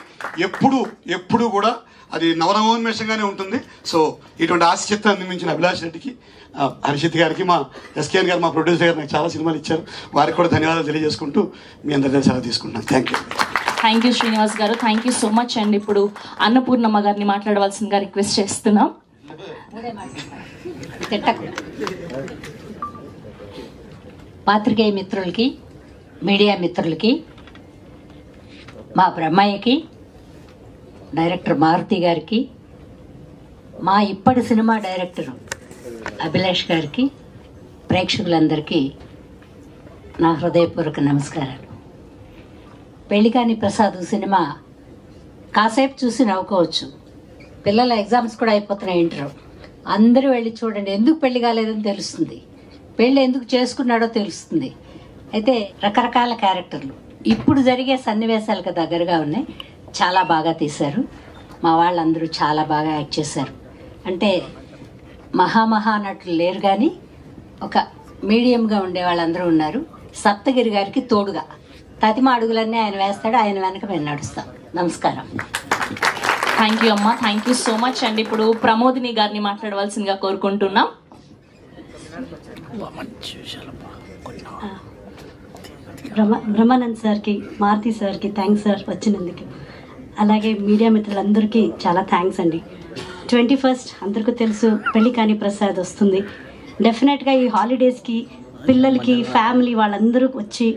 ఎప్పుడు కూడా అది నవనవోన్మేషంగానే ఉంటుంది. సో ఇటువంటి హాస్య చిత్రాన్ని నిర్మించిన అభిలాష్ రెడ్డికి, హర్షిత్ గారికి, మా ఎస్కేఎన్ గారు, మా ప్రొడ్యూసర్ గారు నాకు చాలా సినిమాలు ఇచ్చారు. వారికి కూడా ధన్యవాదాలు తెలియజేసుకుంటూ మీ అందరి దగ్గర సెలవు తీసుకుంటున్నాను. థ్యాంక్ యూ శ్రీనివాస్ గారు, థ్యాంక్ యూ సో మచ్ అండి. ఇప్పుడు అన్నపూర్ణమ్మ గారిని మాట్లాడవలసిందిగా రిక్వెస్ట్ చేస్తున్నాం. పాత్రికేయ మిత్రులకి, మీడియా మిత్రులకి, మా బ్రహ్మయ్యకి, డైరెక్టర్ మారుతి గారికి, మా ఇప్పటి సినిమా డైరెక్టర్ అభిలాష్ గారికి, ప్రేక్షకులందరికీ నా హృదయపూర్వక నమస్కారాలు. పెళ్లికాని ప్రసాద్ సినిమా కాసేపు చూసి నవ్వుకోవచ్చు. పిల్లల ఎగ్జామ్స్ కూడా అయిపోతున్నాయి, ఇంటర్. అందరూ వెళ్ళి చూడండి, ఎందుకు పెళ్లి కాలేదని తెలుస్తుంది, పెళ్ళి ఎందుకు చేసుకున్నాడో తెలుస్తుంది. అయితే రకరకాల క్యారెక్టర్లు ఇప్పుడు జరిగే సన్నివేశాలకు దగ్గరగా ఉన్నాయి. చాలా బాగా తీశారు. మా వాళ్ళందరూ చాలా బాగా యాక్ట్ చేశారు. అంటే మహానటులు లేరు, కానీ ఒక మీడియంగా ఉండే వాళ్ళందరూ ఉన్నారు. సప్తగిరి గారికి తోడుగా తతిమ అడుగులన్నీ ఆయన వేస్తాడు, ఆయన వెనక మేము నడుస్తాం. నమస్కారం. థ్యాంక్ యూ అమ్మా, థ్యాంక్ యూ సో మచ్ అండి. ఇప్పుడు ప్రమోదిని గారిని మాట్లాడవలసిందిగా కోరుకుంటున్నాం. బ్రహ్మానంద్ సార్కి, మారుతి సార్కి థ్యాంక్స్ సార్ వచ్చినందుకు. అలాగే మీడియా మిత్రులందరికీ చాలా థ్యాంక్స్ అండి. 21st అందరికీ తెలుసు పెళ్లి కాని ప్రసాద్ వస్తుంది. డెఫినెట్గా ఈ హాలిడేస్కి పిల్లలకి, ఫ్యామిలీ వాళ్ళందరూ వచ్చి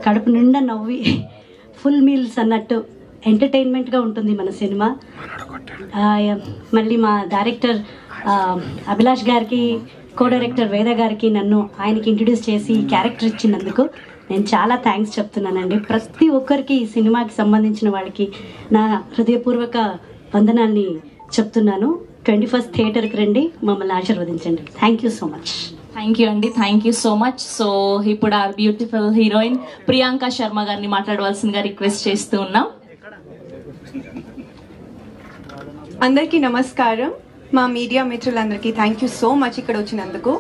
కడుపు నిండా నవ్వి ఫుల్ మీల్స్ అన్నట్టు ఎంటర్టైన్మెంట్గా ఉంటుంది మన సినిమా. మళ్ళీ మా డైరెక్టర్ అభిలాష్ గారికి కో డైరెక్టర్ వేద గారికి నన్ను ఆయనకి ఇంట్రడ్యూస్ చేసి ఈ క్యారెక్టర్ ఇచ్చినందుకు నేను చాలా థ్యాంక్స్ చెప్తున్నానండి. ప్రతి ఒక్కరికి ఈ సినిమాకి సంబంధించిన వాళ్ళకి నా హృదయపూర్వక వందనాల్ని చెప్తున్నాను. 21st థియేటర్కి రండి, మమ్మల్ని ఆశీర్వదించండి. Thank you so much. Thank you అండి, thank you so much. So ఇప్పుడు our beautiful heroine Priyanka Sharma గారిని మాట్లాడవలసిందిగా రిక్వెస్ట్ చేస్తూ ఉన్నాం. అందరికీ నమస్కారం. మా మీడియా మిత్రులందరికీ థ్యాంక్ యూ సో మచ్ ఇక్కడ వచ్చినందుకు.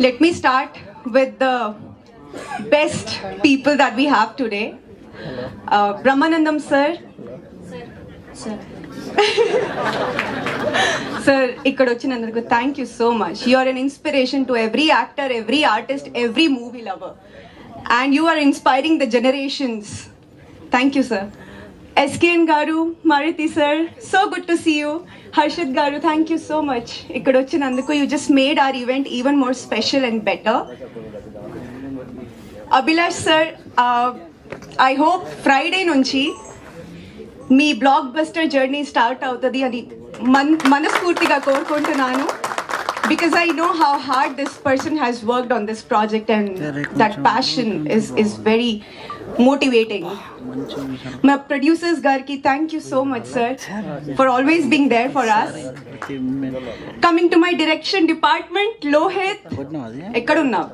Let me start with the best people that we have today. Brahmanandam sir, sir ఇక్కడ వచ్చినందుకు thank you so much. You are an inspiration to every actor, every artist, every movie lover, and you are inspiring the generations. Thank you sir. SKN గారు, Maruthi sir, so good to see you. Harshit గారు, thank you so much ఇక్కడ వచ్చినందుకు. You just made our event even more special and better. Abhilash sir, I hope Friday నుంచి మీ block buster journey start అవుతుంది అని మనస్ఫూర్తిగా కోరుకుంటున్నాను. Because I know how hard this person has worked on this project, and that passion is very motivating. My producers garki, thank you so much sir for always being there for us. Coming to my direction department, Lohit ekkadunnav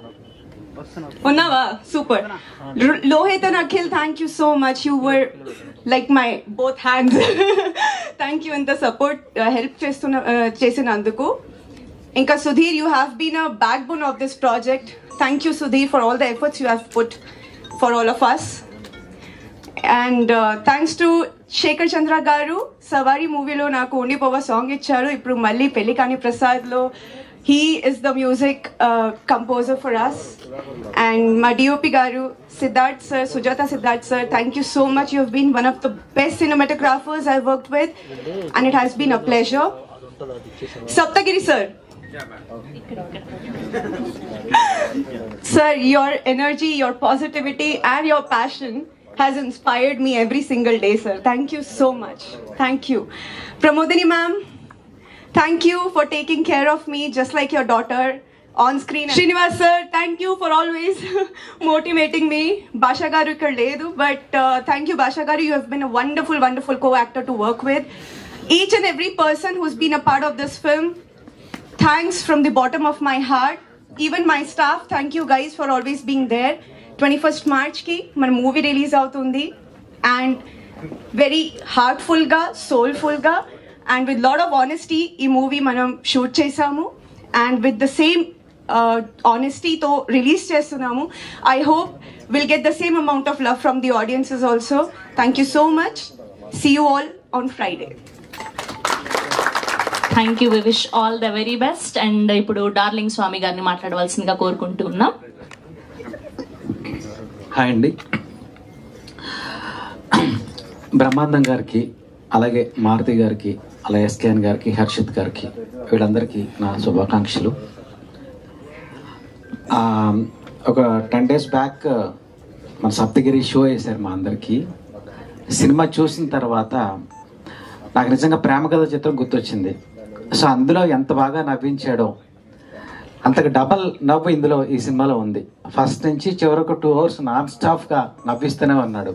unnava super. Lohit and Akhil, thank you so much. You were like my both hands. Thank you and the support help chesinanduku. Inka Sudhir, you have been a backbone of this project. Thank you Sudhir for all the efforts you have put for all of us. And thanks to Shekhar Chandra garu, Savari movie lo naaku Ondi Pova song icharu. Ippudu malli Pelli Kaani Prasad lo he is the music composer for us. And my DOP garu, Siddharth sir, Sujata Siddharth sir, thank you so much. You have been one of the best cinematographers I've worked with, and it has been a pleasure. Saptagiri sir, sir, your energy, your positivity and your passion has inspired me every single day sir. Thank you so much. Thank you. Pramodini ma'am, thank you for taking care of me just like your daughter on screen. Srinivas sir, thank you for always motivating me. Basha garu ikkada ledu, but thank you Basha garu, you have been a wonderful co-actor to work with. Each and every person who's been a part of this film, thanks from the bottom of my heart. Even my staff, thank you guys for always being there. 21st March ki mana movie release avutundi, and very heartful ga, soulful ga, and with lot of honesty ee movie manam shoot chesamu, and with the same honesty to release chestunamu. I hope we'll get the same amount of love from the audiences also. Thank you so much. See you all on Friday. Thank you, we wish all the very best. And ఇప్పుడు darling Swamy గారిని మాట్లాడవలసిందిగా కోరుకుంటూ ఉన్నాం. Hi అండి. బ్రహ్మానందం గారికి, అలాగే మారుతి గారికి, అలాగే SKN గారికి, హర్షిత్ గారికి, వీళ్ళందరికీ నా శుభాకాంక్షలు. ఒక 10 days బ్యాక్ మన సప్తగిరి షో వేశారు మా అందరికీ. సినిమా చూసిన తర్వాత నాకు నిజంగా ప్రేమ కథ చిత్రం గుర్తొచ్చింది. సో అందులో ఎంత బాగా నవ్వించాడో అంతకు డబల్ నవ్వు ఇందులో ఈ సినిమాలో ఉంది. ఫస్ట్ నుంచి చివరకు 2 hours నాన్ స్టాప్గా నవ్విస్తూనే ఉన్నాడు.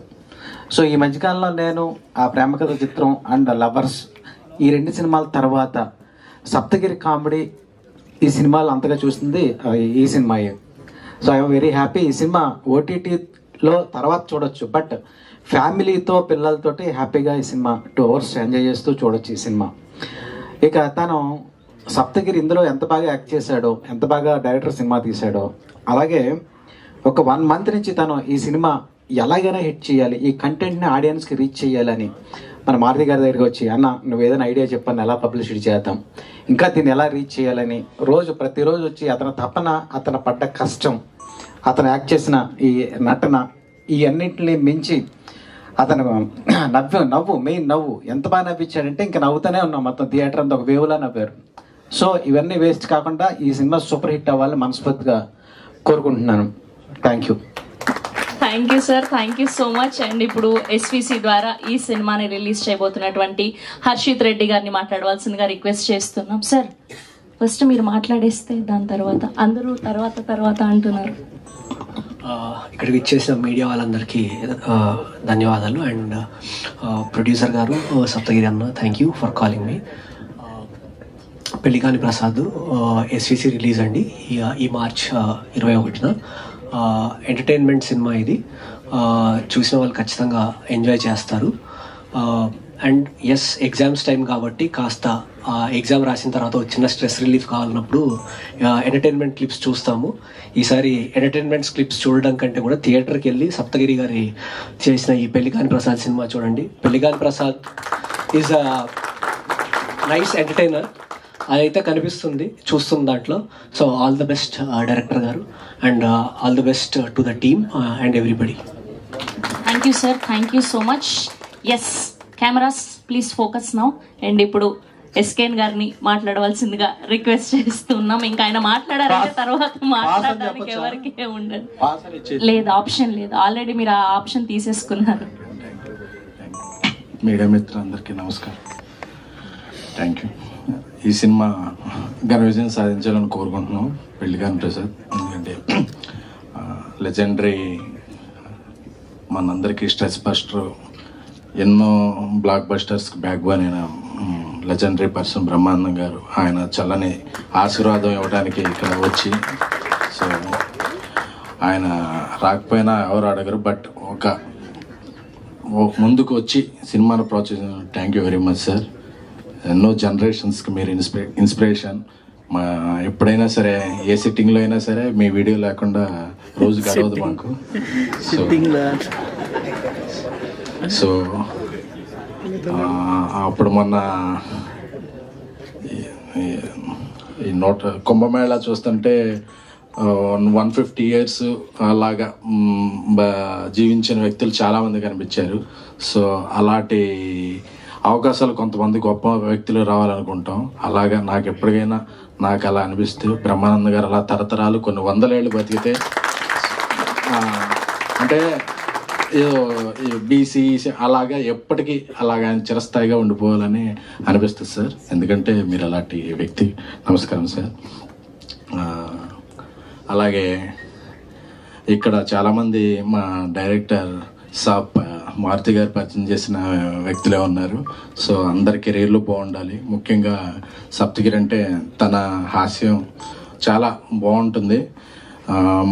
సో ఈ మధ్యకాలంలో నేను ఆ ప్రేమ కథ చిత్రం అండ్ లవర్స్ ఈ 2 సినిమాల తర్వాత సప్తగిరి కామెడీ ఈ సినిమాలు అంతగా చూస్తుంది ఈ సినిమాయే. So I'm very happy. ఈ సినిమా OTTలో తర్వాత చూడొచ్చు, బట్ ఫ్యామిలీతో పిల్లలతోటి హ్యాపీగా ఈ సినిమా 2 hours ఎంజాయ్ చేస్తూ చూడొచ్చు ఈ సినిమా. ఇక తను సప్తగిరి ఇందులో ఎంత బాగా యాక్ట్ చేశాడో, ఎంత బాగా డైరెక్టర్ సినిమా తీశాడో, అలాగే ఒక 1 month నుంచి తను ఈ సినిమా ఎలాగైనా హిట్ చేయాలి, ఈ కంటెంట్ని ఆడియన్స్కి రీచ్ చేయాలని మన మారుతి గారి దగ్గరికి వచ్చి, అన్న నువ్వు ఏదైనా ఐడియా చెప్పని ఎలా పబ్లిసిటీ చేద్దాం, ఇంకా దీన్ని ఎలా రీచ్ చేయాలని ప్రతిరోజు వచ్చి అతని తపన, అతను పడ్డ కష్టం, అతను యాక్ట్ చేసిన ఈ నటన, ఈ అన్నింటినీ మించి అతను మెయిన్ నవ్వు ఎంత బాగా నవ్వించాడంటే ఇంకా నవ్వుతూనే ఉన్నాం. మొత్తం థియేటర్ అంతా ఒక వేవ్లా నవ్వారు. సో ఇవన్నీ వేస్ట్ కాకుండా ఈ సినిమా సూపర్ హిట్ అవ్వాలని మనస్ఫూర్తిగా కోరుకుంటున్నాను. Thank you. Thank you sir, thank you so much. And ఇప్పుడు SVC ద్వారా ఈ సినిమాని రిలీజ్ చేయబోతున్నటువంటి హర్షిత్ రెడ్డి గారిని మాట్లాడవలసిందిగా రిక్వెస్ట్ చేస్తున్నాం. సార్ ఫస్ట్ మీరు మాట్లాడేస్తే దాని తర్వాత అందరూ తర్వాత అంటున్నారు. ఇక్కడికి ఇచ్చేసిన మీడియా వాళ్ళందరికీ ధన్యవాదాలు. అండ్ ప్రొడ్యూసర్ గారు సప్తగిరి అన్న, thank you for calling me. Pellikani Prasad SVC release అండి ఈ మార్చ్ 21న. ఎంటర్టైన్మెంట్ సినిమా ఇది. చూసిన వాళ్ళు ఖచ్చితంగా ఎంజాయ్ చేస్తారు. అండ్ ఎస్, ఎగ్జామ్స్ టైం కాబట్టి కాస్త ఎగ్జామ్ రాసిన తర్వాత వచ్చిన స్ట్రెస్ రిలీఫ్ కావాలన్నప్పుడు ఎంటర్టైన్మెంట్ క్లిప్స్ చూస్తాము. ఈసారి ఎంటర్టైన్మెంట్ క్లిప్స్ చూడడం కంటే కూడా థియేటర్కి వెళ్ళి సప్తగిరి గారి చేసిన ఈ పెళ్లికాని ప్రసాద్ సినిమా చూడండి. Pellikani Prasad is a nice entertainer, అదైతే కనిపిస్తుంది చూస్తుంది దాంట్లో. So all the best director garu, and all the best to the team and everybody. Thank you sir, thank you so much. Yes, cameras please focus now. And ఇప్పుడు ఎస్కేన్ గారిని మాట్లాడవలసిందిగా request చేస్తున్నాం. ఇంకా ఆయన మాట్లాడారంటే తర్వాత మాట్లాడడానికి ఎవరికి ఉండదు. లేదు, ఆప్షన్ లేదు, ఆల్రెడీ మీరు ఆ ఆప్షన్ తీసేసుకున్నారు. మీడియా మిత్రులందరికీ నమస్కారం. Thank you. ఈ సినిమా ఘన విజయం సాధించాలని కోరుకుంటున్నాం. పెళ్లికాని ప్రసాద్ ఎందుకంటే లెజెండరీ, మనందరికీ స్ట్రెస్ బస్టర్, ఎన్నో బ్లాక్ బస్టర్స్కి బ్యాక్ బోన్ అయిన లెజెండరీ పర్సన్ బ్రహ్మానందం గారు. ఆయన చల్లని ఆశీర్వాదం ఇవ్వడానికి ఇక్కడ వచ్చి, సో ఆయన రాకపోయినా ఎవరు అడగరు, బట్ ఒక ముందుకు వచ్చి సినిమాను ప్రోత్సహించిన thank you very much sir. ఎన్నో జనరేషన్స్కి మీరు ఇన్స్పిరేషన్. మా ఎప్పుడైనా సరే ఏ సిట్టింగ్లో అయినా సరే మీ వీడియో లేకుండా రోజు గడవదు మాకు. సో అప్పుడు మొన్న ఈ కుంభమేళా చూస్తుంటే 150 years అలాగా జీవించిన వ్యక్తులు చాలామంది కనిపించారు. సో అలాంటి అవకాశాలు కొంతమంది గొప్ప వ్యక్తులు రావాలనుకుంటాం. అలాగా నాకు ఎప్పటికైనా నాకు అలా అనిపిస్తూ బ్రహ్మానంద గారు అలా తరతరాలు కొన్ని 100 ఏళ్ళు బతికితే, అంటే బీసీ అలాగా ఎప్పటికీ అలాగా చిరస్థాయిగా ఉండిపోవాలని అనిపిస్తుంది సార్. ఎందుకంటే మీరు అలాంటి వ్యక్తి. నమస్కారం సార్. అలాగే ఇక్కడ చాలామంది మా డైరెక్టర్ సాబ్ మారుతి గారు పరిచయం చేసిన వ్యక్తులే ఉన్నారు. సో అందరి కెరీర్లు బాగుండాలి. ముఖ్యంగా సప్తగిరి అంటే తన హాస్యం చాలా బాగుంటుంది.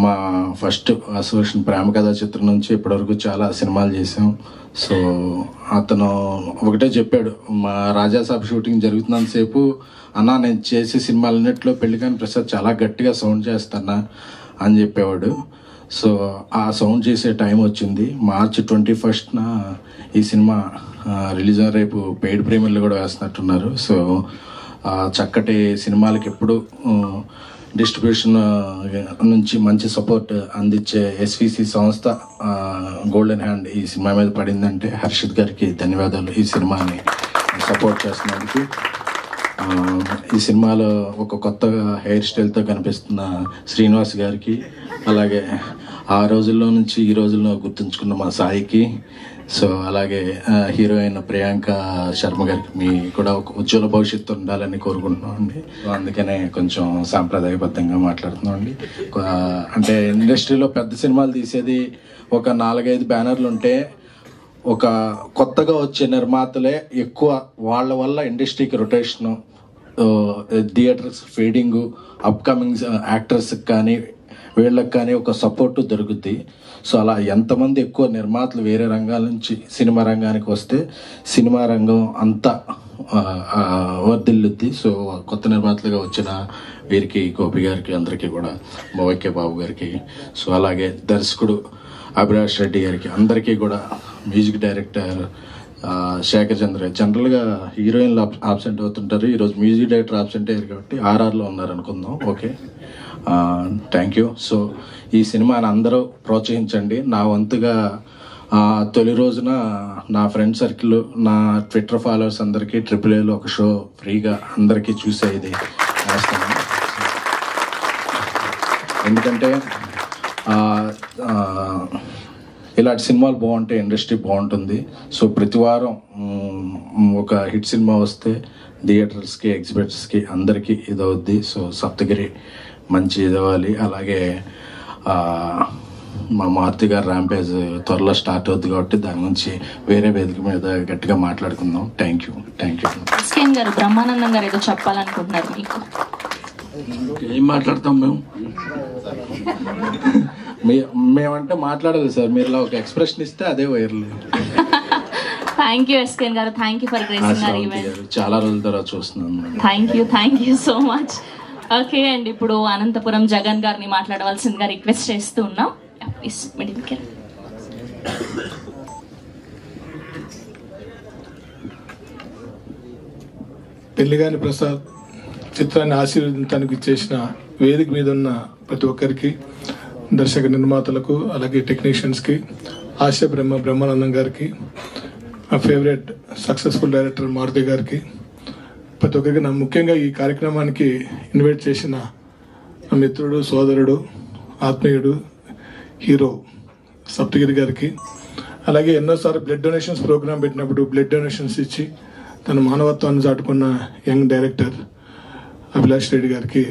మా ఫస్ట్ అసోసియేషన్ ప్రేమ కథా చిత్రం నుంచి ఇప్పటివరకు చాలా సినిమాలు చేసాం. సో అతను ఒకటే చెప్పాడు, మా రాజాసాబ్ షూటింగ్ జరుగుతున్నంతసేపు, అన్నా నేను చేసే సినిమాలన్నింటిలో పెళ్లికాని ప్రసాద్ చాలా గట్టిగా సౌండ్ చేస్తానా అని చెప్పేవాడు. సో ఆ సౌండ్ చేసే టైం వచ్చింది. మార్చి 21న ఈ సినిమా రిలీజ్ అయిన రేపు పెయిడ్ ప్రీమియర్లు కూడా వేస్తున్నట్టున్నారు. సో చక్కటి సినిమాలకి ఎప్పుడు డిస్ట్రిబ్యూషన్ నుంచి మంచి సపోర్ట్ అందించే ఎస్విసి సంస్థ గోల్డెన్ హ్యాండ్ ఈ సినిమా మీద పడిందంటే హర్షిత్ గారికి ధన్యవాదాలు. ఈ సినిమాని సపోర్ట్ చేస్తున్నందుకు. ఈ సినిమాలో ఒక కొత్తగా హెయిర్ స్టైల్తో కనిపిస్తున్న శ్రీనివాస్ గారికి, అలాగే ఆ రోజుల్లో నుంచి ఈ రోజుల్లో గుర్తుంచుకున్న మా సాయికి, సో అలాగే హీరోయిన్ ప్రియాంక శర్మ గారికి మీ కూడా ఒక ఉజ్వల భవిష్యత్తు ఉండాలని కోరుకుంటున్నాం అండి. అందుకనే కొంచెం సాంప్రదాయబద్ధంగా మాట్లాడుతున్నాం అండి. అంటే ఇండస్ట్రీలో పెద్ద సినిమాలు తీసేది ఒక 4-5 బ్యానర్లు ఉంటే, ఒక కొత్తగా వచ్చే నిర్మాతలే ఎక్కువ. వాళ్ళ వల్ల ఇండస్ట్రీకి రొటేషను, థియేటర్స్ ఫీడింగు, అప్కమింగ్ యాక్టర్స్కి కానీ వీళ్ళకి కానీ ఒక సపోర్టు దొరుకుద్ది. సో అలా ఎంతమంది ఎక్కువ నిర్మాతలు వేరే రంగాల నుంచి సినిమా రంగానికి వస్తే సినిమా రంగం అంతా వర్ధిల్లుద్ది. సో కొత్త నిర్మాతలుగా వచ్చిన వీరికి, గోపి గారికి, అందరికీ కూడా, మోవైకే బాబు గారికి, సో అలాగే దర్శకుడు అభిలాష్ రెడ్డి గారికి, అందరికీ కూడా, మ్యూజిక్ డైరెక్టర్ శేఖర్ చంద్ర. జనరల్గా హీరోయిన్లు ఆబ్సెంట్ అవుతుంటారు, ఈరోజు మ్యూజిక్ డైరెక్టర్ ఆబ్సెంట్ అయ్యారు కాబట్టి RRలో ఉన్నారు అనుకుందాం. Okay, thank you. సో ఈ సినిమాని అందరూ ప్రోత్సహించండి. నా వంతుగా తొలి రోజున నా ఫ్రెండ్ సర్కిల్, నా ట్విట్టర్ ఫాలోవర్స్ అందరికీ AAAలో ఒక షో ఫ్రీగా అందరికీ చూసేది వేస్తాను. ఎందుకంటే ఇలాంటి సినిమాలు బాగుంటే ఇండస్ట్రీ బాగుంటుంది. సో ప్రతి వారం ఒక హిట్ సినిమా వస్తే థియేటర్స్కి, ఎగ్జిబిట్స్కి అందరికీ ఇదవుద్ది. సో సప్తగిరి మంచి ఇదవ్వాలి. అలాగే మా మారుతి గారు ర్యాంపేజ్ త్వరలో స్టార్ట్ అవుద్ది కాబట్టి దాని గురించి వేరే వేదిక మీద గట్టిగా మాట్లాడుకుందాం. Thank you. ఎస్కేన్ గారు, బ్రహ్మానందం గారు ఏదో చెప్పాలనుకుంటున్నారు మీకు. ఏం మాట్లాడతాం మేమంటే మాట్లాడదు సార్, మీరు ఇలా ఒక ఎక్స్ప్రెషన్ ఇస్తే అదే వైరల్. థ్యాంక్ యూ ఎస్కేన్ గారు, thank you for gracing our event. చాలా రోజుల తర్వాత చూస్తున్నాను. Thank you so much. Okay, and ఇప్పుడు అనంతపురం జగన్ గారిని మాట్లాడవలసిందిగా రిక్వెస్ట్ చేస్తూ ఉన్నాం. ప్లీజ్ మిడిల్కి. పెళ్లిగాని ప్రసాద్ చిత్రాన్ని ఆశీర్వదించడానికి ఇచ్చేసిన వేదిక మీద ఉన్న ప్రతి ఒక్కరికి, దర్శక నిర్మాతలకు, అలాగే టెక్నీషియన్స్కి, ఆశ బ్రహ్మానందం గారికి, మా ఫేవరెట్ సక్సెస్ఫుల్ డైరెక్టర్ మారుతి గారికి, ప్రతి ఒక్కరికి నా ముఖ్యంగా ఈ కార్యక్రమానికి ఇన్వైట్ చేసిన నా మిత్రుడు, సోదరుడు, ఆత్మీయుడు, హీరో సప్తగిరి గారికి, అలాగే ఎన్నోసార్లు బ్లడ్ డొనేషన్స్ ప్రోగ్రామ్ పెట్టినప్పుడు బ్లడ్ డొనేషన్స్ ఇచ్చి తన మానవత్వాన్ని చాటుకున్న యంగ్ డైరెక్టర్ అభిలాష్ రెడ్డి గారికి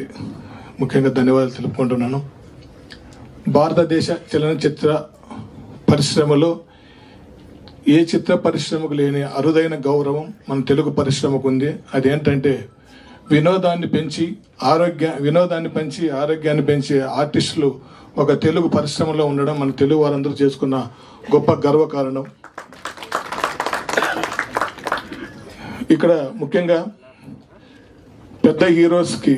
ముఖ్యంగా ధన్యవాదాలు తెలుపుకుంటున్నాను. భారతదేశ చలనచిత్ర పరిశ్రమలో ఏ చిత్ర పరిశ్రమకు లేని అరుదైన గౌరవం మన తెలుగు పరిశ్రమకు ఉంది. అదేంటంటే వినోదాన్ని పెంచి ఆరోగ్యాన్ని పెంచే ఆర్టిస్టులు ఒక తెలుగు పరిశ్రమలో ఉండడం మన తెలుగు వారందరూ చేసుకున్న గొప్ప గర్వకారణం. ఇక్కడ ముఖ్యంగా పెద్ద హీరోస్కి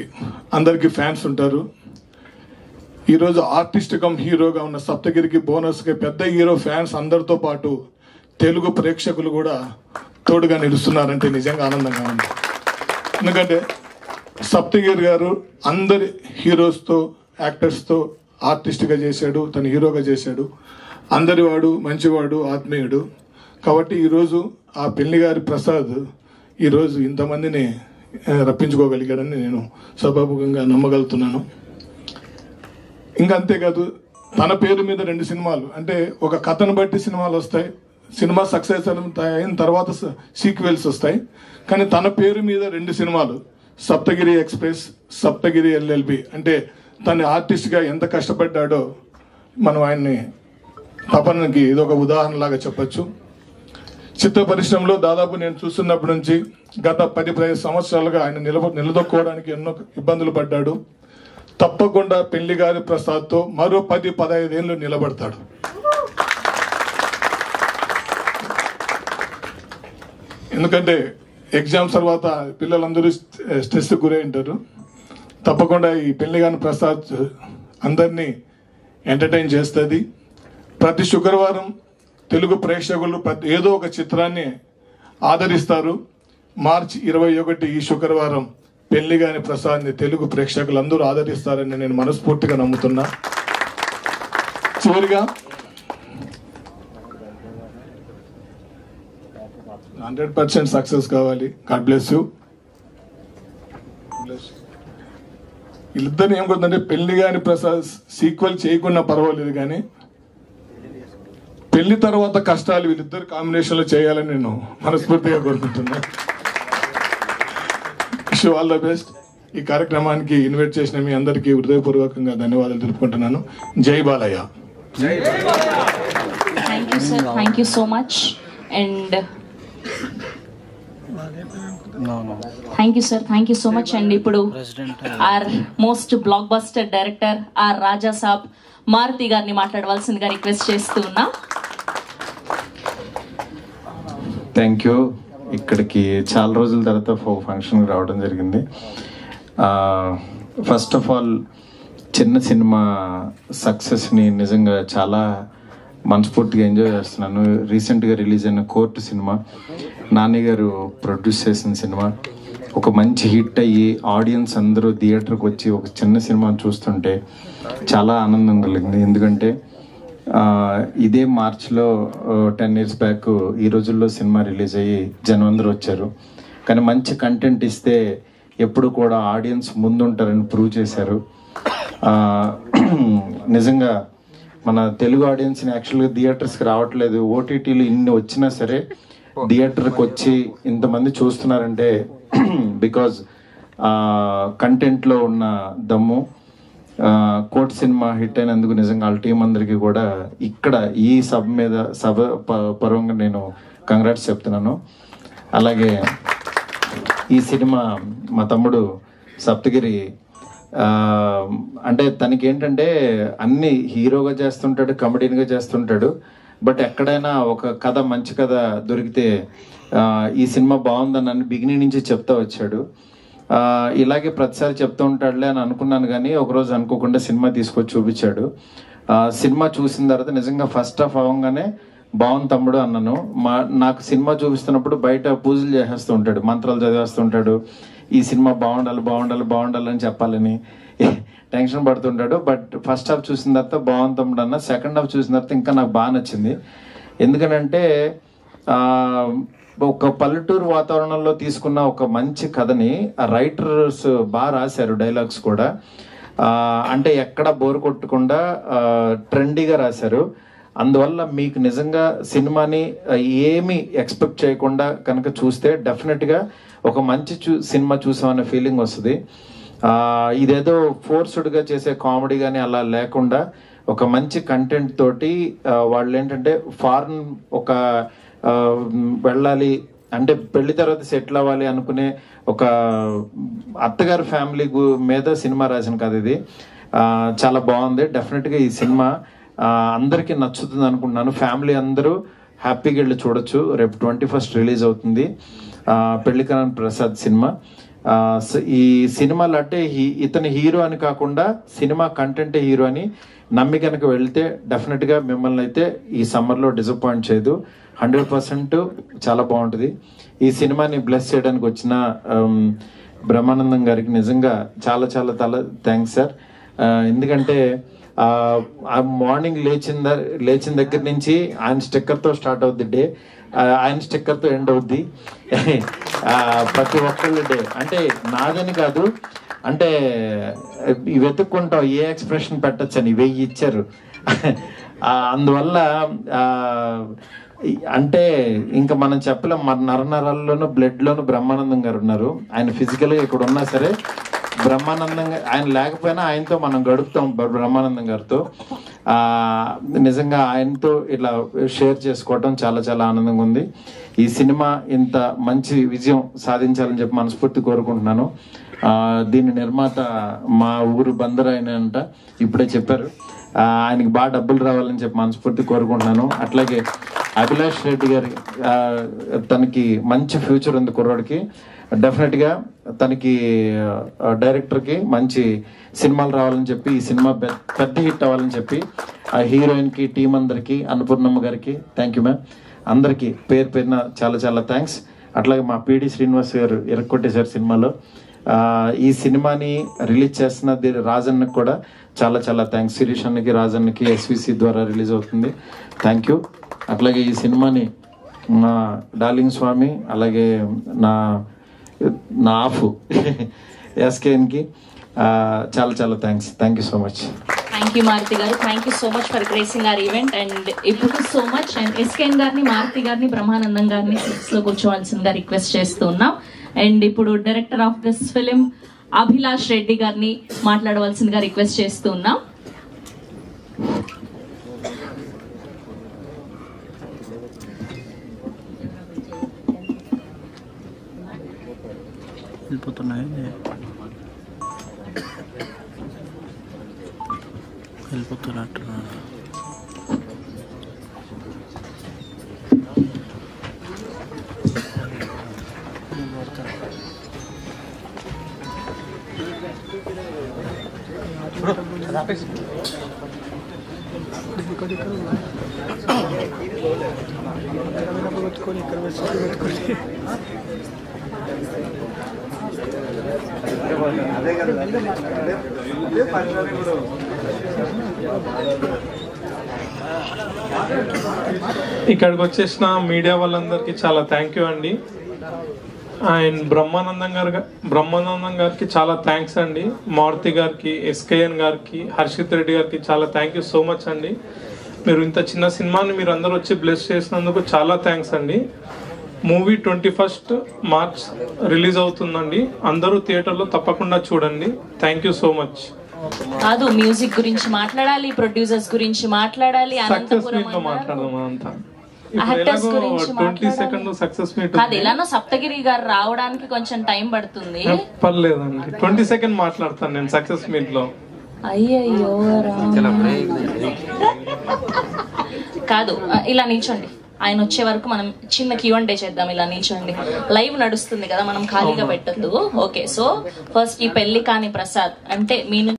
అందరికీ ఫ్యాన్స్ ఉంటారు. ఈరోజు ఆర్టిస్ట్ కమ్ హీరోగా ఉన్న సప్తగిరికి బోనస్గా పెద్ద హీరో ఫ్యాన్స్ అందరితో పాటు తెలుగు ప్రేక్షకులు కూడా తోడుగా నిలుస్తున్నారంటే నిజంగా ఆనందంగా ఉంది. ఎందుకంటే సప్తగిరి గారు అందరి హీరోస్తో, యాక్టర్స్తో ఆర్టిస్ట్గా చేశాడు, తను హీరోగా చేశాడు. అందరివాడు, మంచివాడు, ఆత్మీయుడు. కాబట్టి ఈరోజు ఆ పెళ్లిగారి ప్రసాద్ ఈరోజు ఇంతమందిని రప్పించుకోగలిగాడని నేను సభాముఖంగా నమ్మగలుగుతున్నాను. ఇంకా అంతేకాదు, తన పేరు మీద 2 సినిమాలు, అంటే ఒక కథను బట్టి సినిమాలు వస్తాయి, సినిమా సక్సెస్ అయిన తర్వాత సీక్వెల్స్ వస్తాయి. కానీ తన పేరు మీద 2 సినిమాలు, సప్తగిరి ఎక్స్ప్రెస్, సప్తగిరి ఎల్ఎల్బి, అంటే తన ఆర్టిస్ట్గా ఎంత కష్టపడ్డాడో మనం ఆయన్ని తపనకి ఇదొక ఉదాహరణలాగా చెప్పచ్చు. చిత్ర పరిశ్రమలో దాదాపు నేను చూస్తున్నప్పటి నుంచి గత 10-15 సంవత్సరాలుగా ఆయన నిలదొక్కోవడానికి ఎన్నో ఇబ్బందులు పడ్డాడు. తప్పకుండా పెళ్లిగారి ప్రసాద్తో మరో 10-15 ఏళ్ళు నిలబడతాడు. ఎందుకంటే ఎగ్జామ్స్ తర్వాత పిల్లలందరూ స్ట్రెస్ గురై ఉంటారు. తప్పకుండా ఈ పెళ్లిగాని ప్రసాద్ అందరినీ ఎంటర్టైన్ చేస్తుంది. ప్రతి శుక్రవారం తెలుగు ప్రేక్షకులు ఏదో ఒక చిత్రాన్ని ఆదరిస్తారు. మార్చి 21 ఈ శుక్రవారం పెళ్లిగాని ప్రసాద్ని తెలుగు ప్రేక్షకులు అందరూ ఆదరిస్తారని నేను మనస్ఫూర్తిగా నమ్ముతున్నా. చివరిగా 100% సక్సెస్ కావాలి. God bless you. వీళ్ళిద్దరిని ఏమవుతుందంటే పెళ్లిగాని ప్రసాద్ సీక్వెల్ చేయకుండా పర్వాలేదు, కానీ పెళ్లి తర్వాత కష్టాలు వీళ్ళిద్దరు కాంబినేషన్లో చేయాలని నేను మనస్ఫూర్తిగా కోరుకుంటున్నా. Wish all the best. ఈ కార్యక్రమానికి ఇన్వైట్ చేసిన మీ అందరికీ హృదయపూర్వకంగా ధన్యవాదాలు తెలుపుకుంటున్నాను. జై Balayya. Thank you sir, thank you so much. And thank you sir, thank you so much. And ఇప్పుడు our most blockbuster director our Raja Saab Maruti గారిని మాట్లాడవలసిందిగా రిక్వెస్ట్ చేస్తూ ఉన్నా. Thank you. ఇక్కడికి చాలా రోజుల తర్వాత ఫంక్షన్కి రావడం జరిగింది. ఫస్ట్ ఆఫ్ ఆల్ చిన్న సినిమా సక్సెస్ని నిజంగా చాలా మనస్ఫూర్తిగా ఎంజాయ్ చేస్తున్నాను. రీసెంట్గా రిలీజ్ అయిన కోర్టు సినిమా నాని గారు ప్రొడ్యూస్ చేసిన సినిమా ఒక మంచి హిట్ అయ్యి ఆడియన్స్ అందరూ థియేటర్కి వచ్చి ఒక చిన్న సినిమాని చూస్తుంటే చాలా ఆనందం కలిగింది. ఎందుకంటే ఇదే మార్చ్లో 10 years బ్యాక్ ఈ రోజుల్లో సినిమా రిలీజ్ అయ్యి జనం అందరూ వచ్చారు. కానీ మంచి కంటెంట్ ఇస్తే ఎప్పుడు కూడా ఆడియన్స్ ముందుంటారని ప్రూవ్ చేశారు. నిజంగా మన తెలుగు ఆడియన్స్ని యాక్చువల్గా థియేటర్స్కి రావట్లేదు, ఓటీటీలు ఇన్ని వచ్చినా సరే థియేటర్కి వచ్చి ఇంతమంది చూస్తున్నారంటే బికాజ్ కంటెంట్లో ఉన్న దమ్ము. కోట్ సినిమా హిట్ అయినందుకు నిజంగా వాళ్ళ టీం అందరికీ కూడా ఇక్కడ ఈ సభ పరంగా నేను కంగ్రాట్స్ చెప్తున్నాను. అలాగే ఈ సినిమా మా తమ్ముడు సప్తగిరి అంటే తనకి ఏంటంటే అన్ని హీరోగా చేస్తుంటాడు, కమెడీన్గా చేస్తుంటాడు. బట్ ఎక్కడైనా ఒక కథ మంచి కథ దొరికితే ఈ సినిమా బాగుందని బిగినింగ్ నుంచి చెప్తా వచ్చాడు. ఇలాగే ప్రతిసారి చెప్తూ ఉంటాడులే అని అనుకున్నాను, కానీ ఒకరోజు అనుకోకుండా సినిమా తీసుకొచ్చి చూపించాడు. సినిమా చూసిన తర్వాత నిజంగా ఫస్ట్ హాఫ్ అవ్వగానే బాగుంది తమ్ముడు అన్నాను. నాకు సినిమా చూపిస్తున్నప్పుడు బయట పూజలు చేసేస్తూ ఉంటాడు, మంత్రాలు చదివేస్తుంటాడు, ఈ సినిమా బాగుండాలి బాగుండాలి బాగుండాలి అని చెప్పాలని టెన్షన్ పడుతుంటాడు. బట్ ఫస్ట్ హాఫ్ చూసిన తర్వాత బాగుంది తమ్ముడు అన్న. సెకండ్ హాఫ్ చూసిన తర్వాత ఇంకా నాకు బాగా నచ్చింది. ఎందుకనంటే ఒక పల్లెటూరు వాతావరణంలో తీసుకున్న ఒక మంచి కథని రైటర్స్ బాగా రాశారు, డైలాగ్స్ కూడా. అంటే ఎక్కడ బోర్ కొట్టకుండా ట్రెండీగా రాశారు. అందువల్ల మీకు నిజంగా సినిమాని ఏమీ ఎక్స్పెక్ట్ చేయకుండా కనుక చూస్తే డెఫినెట్గా ఒక మంచి సినిమా చూసామనే ఫీలింగ్ వస్తుంది. ఇదేదో ఫోర్స్డ్గా చేసే కామెడీ కానీ అలా లేకుండా ఒక మంచి కంటెంట్ తోటి వాళ్ళు ఏంటంటే ఫారెన్ ఒక వెళ్ళాలి అంటే పెళ్లి తర్వాత సెటిల్ అవ్వాలి అనుకునే ఒక అత్తగారి ఫ్యామిలీ మీద సినిమా రాసిన కథ ఇది. చాలా బాగుంది. డెఫినెట్గా ఈ సినిమా అందరికీ నచ్చుతుంది అనుకుంటున్నాను. ఫ్యామిలీ అందరూ హ్యాపీగా వెళ్ళి చూడొచ్చు. రేపు 21st రిలీజ్ అవుతుంది పెళ్లికాని ప్రసాద్ సినిమా. ఈ సినిమాలు అంటే ఇతని హీరో అని కాకుండా సినిమా కంటెంటే హీరో అని నమ్మి కనుక వెళ్తే డెఫినెట్గా మిమ్మల్ని అయితే ఈ సమ్మర్లో డిసప్పాయింట్ చేయదు. 100% చాలా బాగుంటుంది. ఈ సినిమాని బ్లెస్ చేయడానికి వచ్చిన బ్రహ్మానందం గారికి నిజంగా చాలా చాలా చాలా థ్యాంక్స్ సార్. ఎందుకంటే మార్నింగ్ లేచిన దగ్గర నుంచి ఆయన స్టిక్కర్తో స్టార్ట్ అవుద్ది డే, ఆయన స్టిక్కర్తో ఎండ్ అవుద్ది ప్రతి ఒక్కళ్ళ డే. అంటే నాదని కాదు, అంటే వెతుక్కుంటాం ఏ ఎక్స్ప్రెషన్ పెట్టచ్చు అని 1000 ఇచ్చారు. అందువల్ల అంటే ఇంకా మనం చెప్పలేం. మన నరనరాల్లోనూ బ్లడ్లోనూ బ్రహ్మానందం గారు ఉన్నారు. ఆయన ఫిజికల్గా ఇక్కడ ఉన్నా సరే బ్రహ్మానందంగా ఆయన లేకపోయినా ఆయనతో మనం గడుపుతాం బ్రహ్మానందం గారితో. నిజంగా ఆయనతో ఇలా షేర్ చేసుకోవటం చాలా చాలా ఆనందంగా ఉంది. ఈ సినిమా ఇంత మంచి విజయం సాధించాలని చెప్పి మనస్ఫూర్తి కోరుకుంటున్నాను. దీని నిర్మాత మా ఊరు బందర్ ఆయన అంట, ఇప్పుడే చెప్పారు. ఆయనకి బాగా డబ్బులు రావాలని చెప్పి మనస్ఫూర్తి కోరుకుంటున్నాను. అట్లాగే అభిలాష్ రెడ్డి గారి తనకి మంచి ఫ్యూచర్ ఉంది కుర్రాడికి. డెఫినెట్గా తనకి డైరెక్టర్కి మంచి సినిమాలు రావాలని చెప్పి ఈ సినిమా పెద్ద హిట్ అవ్వాలని చెప్పి ఆ హీరోయిన్కి టీం అందరికీ అన్నపూర్ణమ్మ గారికి థ్యాంక్ యూ మ్యామ్. అందరికీ పేరు పేరున చాలా చాలా థ్యాంక్స్. అట్లాగే మా పిడి శ్రీనివాస్ గారు ఇరక్కొట్టేశారు సినిమాలో. ఈ సినిమాని రిలీజ్ చేస్తున్న రాజన్నకి కూడా చాలా చాలా థ్యాంక్స్. శిరీష్ అన్నకి రాజన్నకి ఎస్విసి ద్వారా రిలీజ్ అవుతుంది. Thank you. అట్లాగే ఈ సినిమాని మా డార్లింగ్ స్వామి అలాగే నా ఆఫ్ ఎస్కేఎన్కి చాలా చాలా thanks. Thank you so much. Thank you Maruti garu. Thank you so much for gracing our event and ఇప్పుడు సో మచ్. అండ్ ఎస్కేఎన్ గారిని, మారుతి గారిని, బ్రహ్మానందం గారిని లో కూర్చోవాల్సిందిగా రిక్వెస్ట్ చేస్తూ ఉన్నాం. అండ్ ఇప్పుడు director of this film Abhilash Reddy గారిని మాట్లాడవలసిందిగా రిక్వెస్ట్ చేస్తూ ఉన్నాం. ఇక్కడికి వచ్చేసిన మీడియా వాళ్ళందరికీ చాలా థ్యాంక్ యూ అండి. అండ్ బ్రహ్మానందం గారికి చాలా థ్యాంక్స్ అండి. మారుతి గారికి, ఎస్కేఎన్ గారికి, హర్షిత్ రెడ్డి గారికి చాలా థ్యాంక్ యూ సో మచ్ అండి. మీరు ఇంత చిన్న సినిమాని మీరు అందరూ వచ్చి బ్లెస్ చేసినందుకు చాలా థ్యాంక్స్ అండి. మూవీ 21 మార్చ్ రిలీజ్ అవుతుందండి. అందరూ థియేటర్లో తప్పకుండా చూడండి. Thank you so much. కాదు, మ్యూజిక్ గురించి మాట్లాడాలి, ప్రొడ్యూసర్స్ గురించి మాట్లాడాలి, అనంతపురం మాట్లాడదాం. యాక్టర్స్ గురించి 22nd సక్సెస్ మీట్ కాదు, ఎలానో సప్తగిరి గారు రావడానికి కొంచెం టైం పడుతుంది. పర్లేదండి, 22nd మాట్లాడతాను నేను సక్సెస్ మీట్ లో. అయ్యయ్యో కాదు, ఇలా నిల్చోండి. ఆయన వచ్చే వరకు మనం చిన్న Q&A చేద్దాం. ఇలా నిల్చోండి, లైవ్ నడుస్తుంది కదా, మనం ఖాళీగా పెట్టద్దు. ఓకే, సో ఫస్ట్ ఈ పెళ్లి కాని ప్రసాద్ అంటే మీ